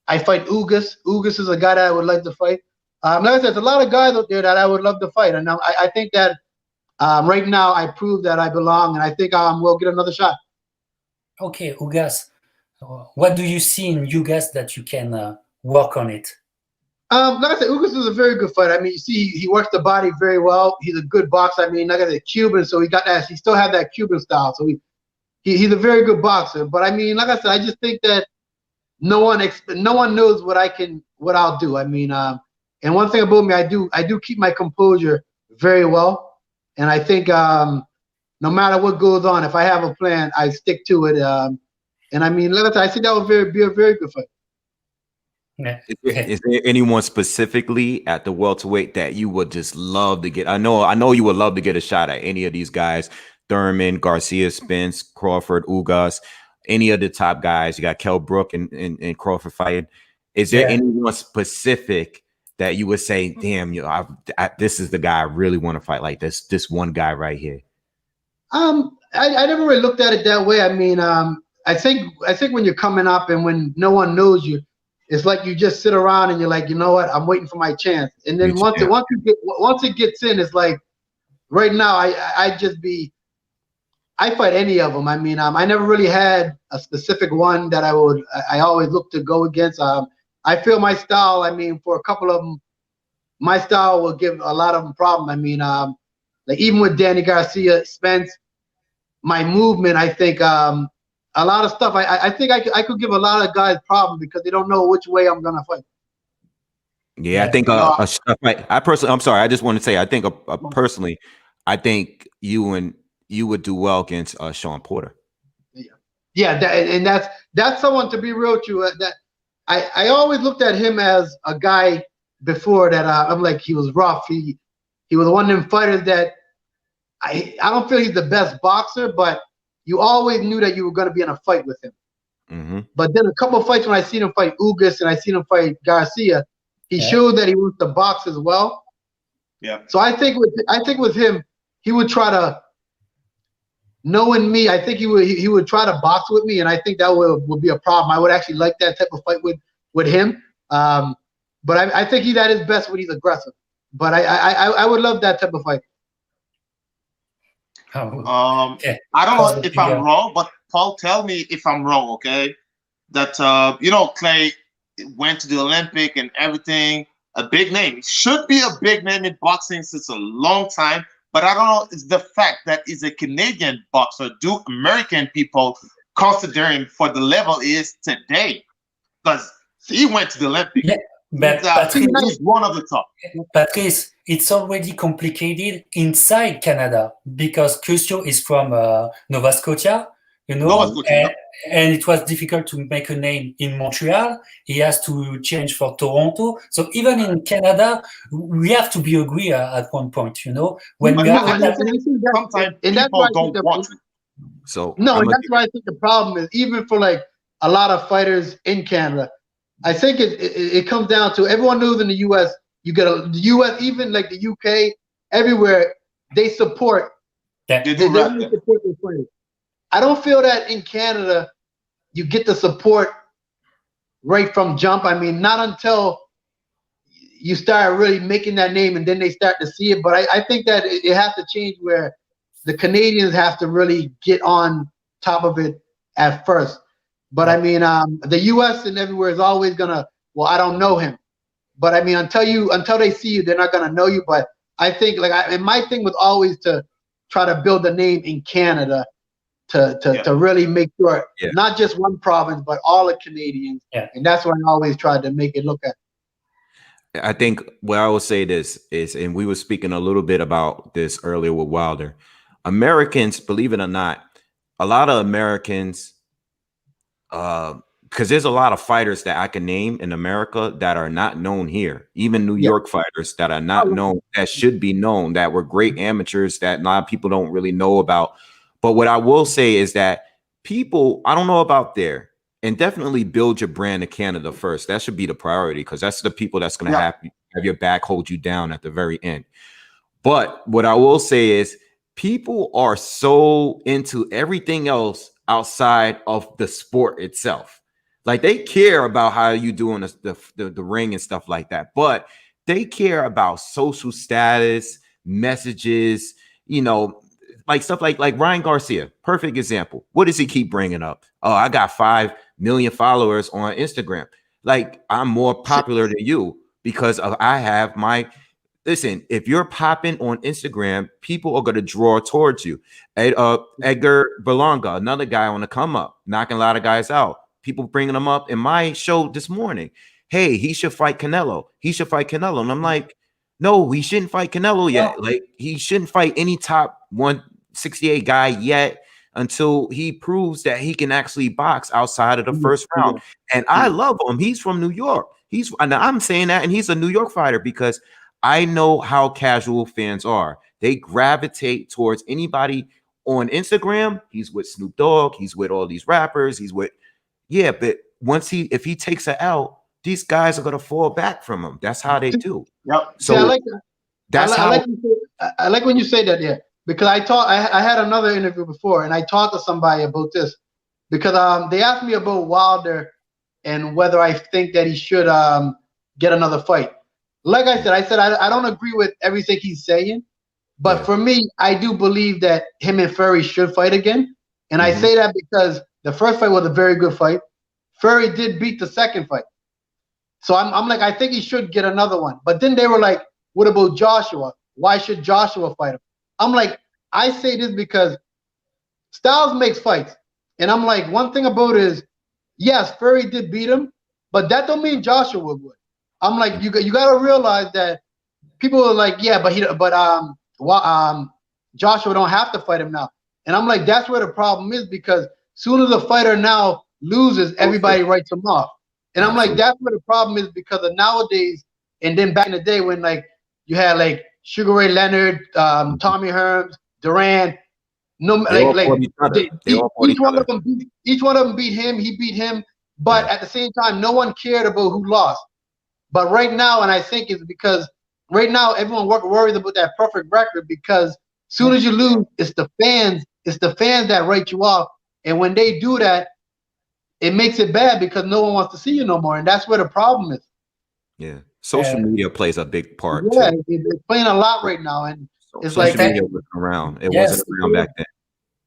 I fight, Ugas. Ugas is a guy that I would like to fight. Like I said, there's a lot of guys out there that I would love to fight. And I think that right now I proved that I belong, and I think we'll get another shot. Okay, Ugas, what do you see in Ugas that you can work on it? Like I said, Ugas is a very good fighter. I mean, you see, he works the body very well. He's a good boxer. I mean, like I said, Cuban, so he got that. He still had that Cuban style. So he's a very good boxer. But I mean, like I said, I just think that no one knows what I'll do. I mean, and one thing about me, I do keep my composure very well. And I think no matter what goes on, if I have a plan, I stick to it. And I mean, like I think that would be a very good fight. Yeah. Is there anyone specifically at the welterweight that you would just love to get? I know you would love to get a shot at any of these guys: Thurman, Garcia, Spence, Crawford, Ugas, any of the top guys. You got Kell Brook and Crawford fighting. Is there anyone specific that you would say, damn, this is the guy I really want to fight, like this one guy right here? I never really looked at it that way. I mean, I think when you're coming up and when no one knows you, it's like you just sit around and you're like, you know what, I'm waiting for my chance. And then once it gets in, it's like right now I fight any of them. I mean, I never really had a specific one that I always look to go against. I feel my style, I mean, for a couple of them, my style will give a lot of them problem. I mean, like even with Danny Garcia, Spence, my movement, I think a lot of stuff, I think I could give a lot of guys problem because they don't know which way I'm going to fight. Yeah, I think I'm sorry, I just want to say, I think personally, I think you would do well against Sean Porter. Yeah, that's someone, to be real with you, that I always looked at him as a guy before that I'm like, he was rough. He was one of them fighters that I don't feel he's the best boxer, but you always knew that you were going to be in a fight with him. Mm-hmm. But then a couple of fights when I seen him fight Ugas and I seen him fight Garcia, he showed that he wants to box as well. Yeah. So I think with him, he would try to, knowing me, I think he would try to box with me, and I think that would be a problem. I would actually like that type of fight with him. But I think he's at his best when he's aggressive. But I would love that type of fight. I don't know if I'm wrong, but Paul, tell me if I'm wrong, okay? That Clay went to the Olympic and everything, a big name. He should be a big name in boxing since a long time. But I don't know, it's the fact that he's a Canadian boxer. Do American people consider him for the level he is today? Because he went to the Olympics. But Patrice, he's one of the top. Patrice, it's already complicated inside Canada because Custio is from Nova Scotia, you know, Nova Scotia, and it was difficult to make a name in Montreal. He has to change for Toronto. So even in Canada, we have to be agree at one point, you know. When we have sometimes people don't want to. So no, and that's why I think the problem is even for like a lot of fighters in Canada. I think it comes down to everyone knows in the U.S. you get the U.S. even like the U.K. everywhere they support. They do support their players. I don't feel that in Canada you get the support right from jump. I mean, not until you start really making that name and then they start to see it. But I think that it has to change where the Canadians have to really get on top of it at first. But I mean, the U.S. and everywhere is always gonna. Well, I don't know him, but I mean, until they see you, they're not gonna know you. But I think, and my thing was always to try to build a name in Canada to really make sure not just one province, but all the Canadians. Yeah. And that's what I always tried to make it look at. I think what I will say this is, and we were speaking a little bit about this earlier with Wilder. Americans, believe it or not, a lot of Americans. Because there's a lot of fighters that I can name in America that are not known here. Even New York fighters that are not known, that should be known, that were great amateurs that a lot of people don't really know about. But what I will say is that people, I don't know about there, and definitely build your brand in Canada first. That should be the priority because that's the people that's going to have your back, hold you down at the very end. But what I will say is people are so into everything else outside of the sport itself. Like they care about how you doing the ring and stuff like that, but they care about social status, messages, you know, like stuff like Ryan Garcia, perfect example. What does he keep bringing up? Oh, I got 5 million followers on Instagram. Like I'm more popular than you because I have my. Listen, if you're popping on Instagram, people are going to draw towards you. Edgar Berlanga, another guy on the come up, knocking a lot of guys out. People bringing them up in my show this morning. Hey, he should fight Canelo. He should fight Canelo. And I'm like, no, he shouldn't fight Canelo yet. Like he shouldn't fight any top 168 guy yet until he proves that he can actually box outside of the first round. And I love him. He's from New York. And I'm saying that, and he's a New York fighter because I know how casual fans are. They gravitate towards anybody on Instagram. He's with Snoop Dogg. He's with all these rappers. He's with, but if he takes an L, these guys are going to fall back from him. That's how they do. Yep. So I like that. That's I like when you say that, because I had another interview before and I talked to somebody about this because they asked me about Wilder and whether I think that he should get another fight. Like I said, I don't agree with everything he's saying, but for me, I do believe that him and Fury should fight again. And I say that because the first fight was a very good fight. Fury did beat the second fight. So I'm like, I think he should get another one. But then they were like, what about Joshua? Why should Joshua fight him? I'm like, I say this because Styles makes fights. And I'm like, one thing about it is, yes, Fury did beat him, but that don't mean Joshua would. I'm like, you got to realize that people are like, Joshua don't have to fight him now. And I'm like, that's where the problem is because soon as a fighter now loses, everybody writes him off. And I'm like, that's where the problem is because of nowadays. And then back in the day when like you had like Sugar Ray Leonard, Tommy Hearns, Duran, each one of them beat him. He beat him, but at the same time, no one cared about who lost. But right now, and I think it's because right now everyone worries about that perfect record because soon as you lose, it's the fans that write you off. And when they do that, it makes it bad because no one wants to see you no more. And that's where the problem is. Yeah. Social media plays a big part. Yeah, it's playing a lot right now. And it's social media wasn't around. It wasn't around back then.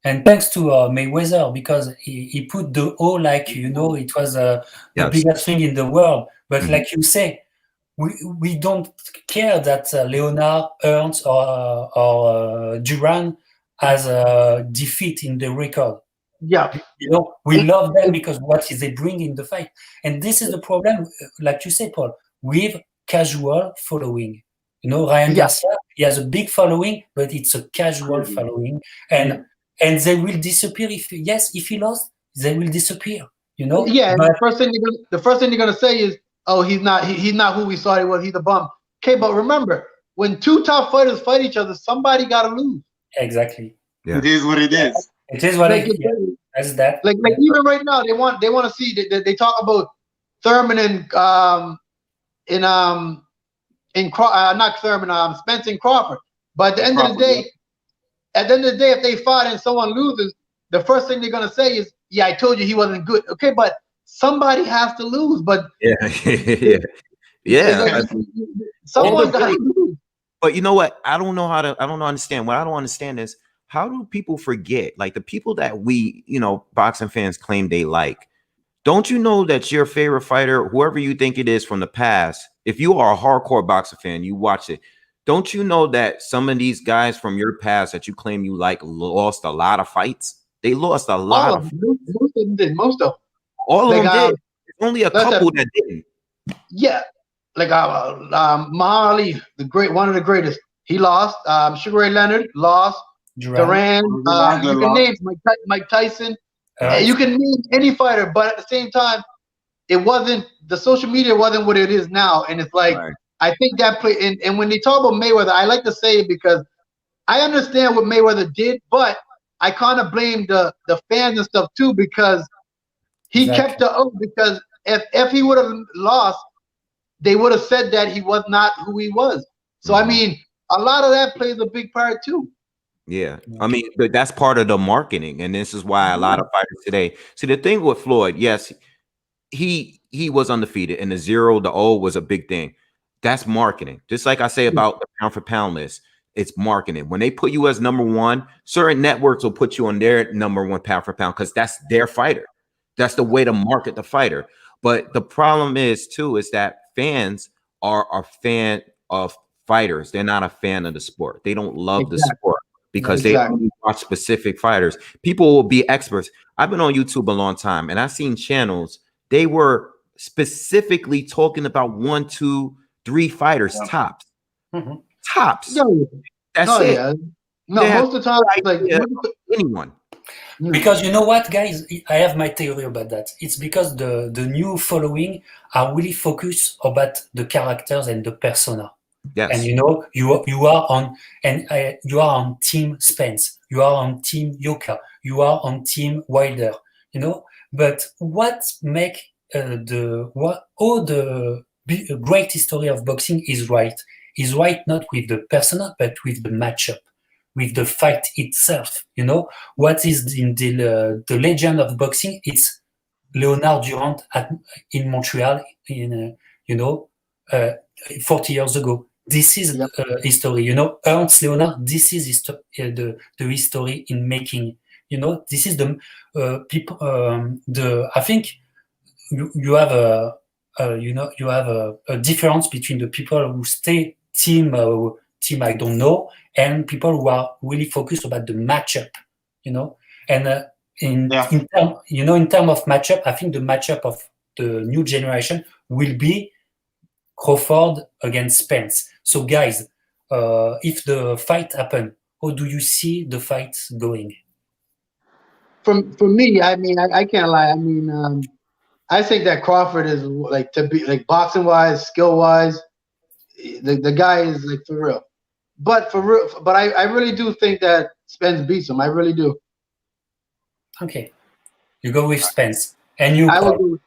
And thanks to Mayweather, because he put the O like, it was the biggest thing in the world. But like you say, we don't care that Leonard, Ernst, or Duran has a defeat in the record. Yeah. We love them because what they bring in the fight. And this is the problem, like you say, Paul. with casual following. You know, Ryan Garcia, he has a big following, but it's a casual following, and they will disappear if he lost, they will disappear. You know. Yeah, but the first thing they're gonna say is, "Oh, he's not who we thought he was. He's a bum." Okay, but remember, when two top fighters fight each other, somebody gotta lose. Exactly. Yeah. It is what it is. It is what it is. That's that. Like even right now, they want to see. They talk about Thurman and not Thurman, Spence and Crawford. But at the end of the day, if they fight and someone loses, the first thing they're gonna say is, "Yeah, I told you he wasn't good." Okay, but somebody has to lose. But someone got to lose. But you know what? I don't understand. What I don't understand is, how do people forget? Like the people that we, boxing fans claim they like. Don't you know that your favorite fighter, whoever you think it is from the past, if you are a hardcore boxing fan, you watch it. Don't you know that some of these guys from your past that you claim you like lost a lot of fights? They lost a lot of fights. Most of them did. Most of them. All of them did. There's only a couple that didn't. Yeah. Like Muhammad Ali, one of the greatest. He lost. Sugar Ray Leonard lost. Duran. You can name Mike Tyson. You can name any fighter, but at the same time, the social media wasn't what it is now. And it's like, I think that play. And when they talk about Mayweather, I like to say it because I understand what Mayweather did, but I kind of blame the fans and stuff too, because he kept the oath. Because if he would have lost, they would have said that he was not who he was. So I mean, a lot of that plays a big part too. Yeah, I mean, but that's part of the marketing, and this is why a lot of fighters today. See, the thing with Floyd, yes, he was undefeated, and the 0-0 was a big thing. That's marketing. Just like I say about the pound for pound list, it's marketing. When they put you as #1, certain networks will put you on their #1 pound for pound because that's their fighter. That's the way to market the fighter. But the problem is that fans are a fan of fighters. They're not a fan of the sport. They don't love the sport because they only watch specific fighters. People will be experts. I've been on YouTube a long time, and I've seen channels. They were specifically talking about 1, 2, 3 fighters tops. Tops. That's it. Yeah. No, most of the time, like anyone. Because you know what, guys, I have my theory about that. It's because the new following are really focused about the characters and the persona. Yes. And you are on Team Spence, you are on Team Yoka, you are on Team Wilder. But what make the great history of boxing is right not with the persona but with the matchup, with the fight itself. What is in the legend of boxing? It's Leonard Durant in Montreal 40 years ago. This is history. Ernst Leonard. This is the history in making. This is the people. I think you have a difference between the people who stay team I don't know, and people who are really focused about the matchup. And in terms of matchup, I think the matchup of the new generation will be Crawford against Spence. So guys, if the fight happen, how do you see the fight going? For me, I mean, I can't lie. I mean, I think that Crawford is to be boxing wise, skill wise, the guy is for real. But I really do think that Spence beats him. I really do. Okay, you go with Spence, and you. I will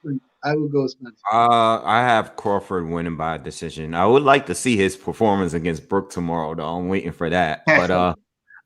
go with Spence. I have Crawford winning by decision. I would like to see his performance against Brook tomorrow, though. I'm waiting for that. But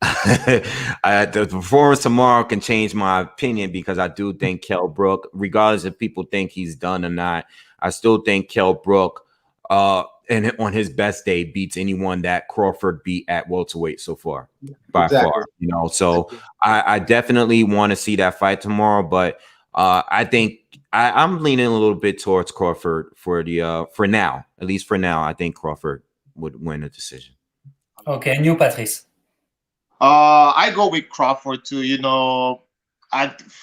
the performance tomorrow can change my opinion because I do think Kell Brook, regardless if people think he's done or not, I still think Kell Brook, and on his best day, beats anyone that Crawford beat at welterweight so far, by far. So I definitely want to see that fight tomorrow, but I think I'm leaning a little bit towards Crawford for now. At least for now, I think Crawford would win a decision. Okay, and you, Patrice? I go with Crawford too.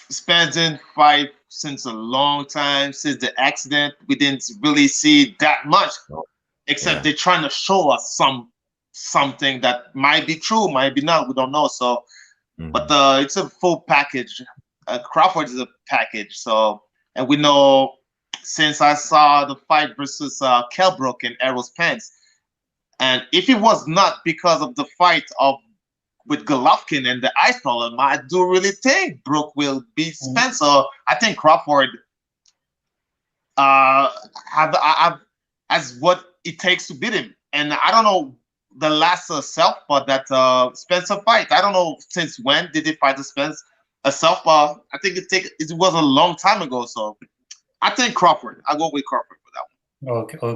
Spence didn't fight since a long time, since the accident. We didn't really see that much, except they're trying to show us something that might be true, might be not. We don't know. So, but it's a full package. Crawford is a package. So, and we know since I saw the fight versus Kell Brook in Errol Spence, and if it was not because of the fight with Golovkin and the ice problem, I do really think Brook will beat Spence. So I think Crawford has what it takes to beat him. And I don't know the last southpaw that Spencer fight. I don't know since when did he fight a southpaw. I think it was a long time ago. So I think Crawford. I'll go with Crawford for that one.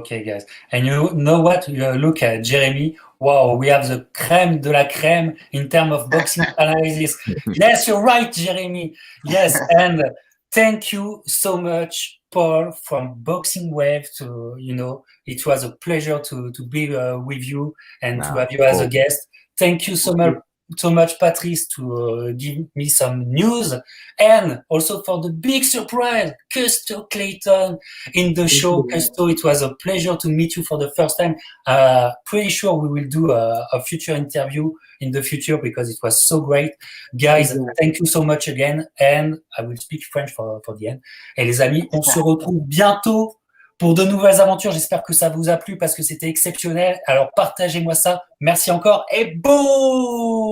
Okay, guys. And you know what? Look at Jeremy. Wow, we have the crème de la crème in terms of boxing analysis. Yes, you're right, Jeremy. Yes, and thank you so much, Paul, from Boxingwave. It was a pleasure to be with you and to have you as a guest. Thank you so much, Patrice, to give me some news, and also for the big surprise, Custio Clayton in the show. Custio, it was a pleasure to meet you for the first time. Pretty sure we will do a future interview in the future because it was so great. Guys, thank you so much again, and I will speak French for the end. Et les amis, on se retrouve bientôt pour de nouvelles aventures. J'espère que ça vous a plu parce que c'était exceptionnel. Alors partagez-moi ça. Merci encore et boum!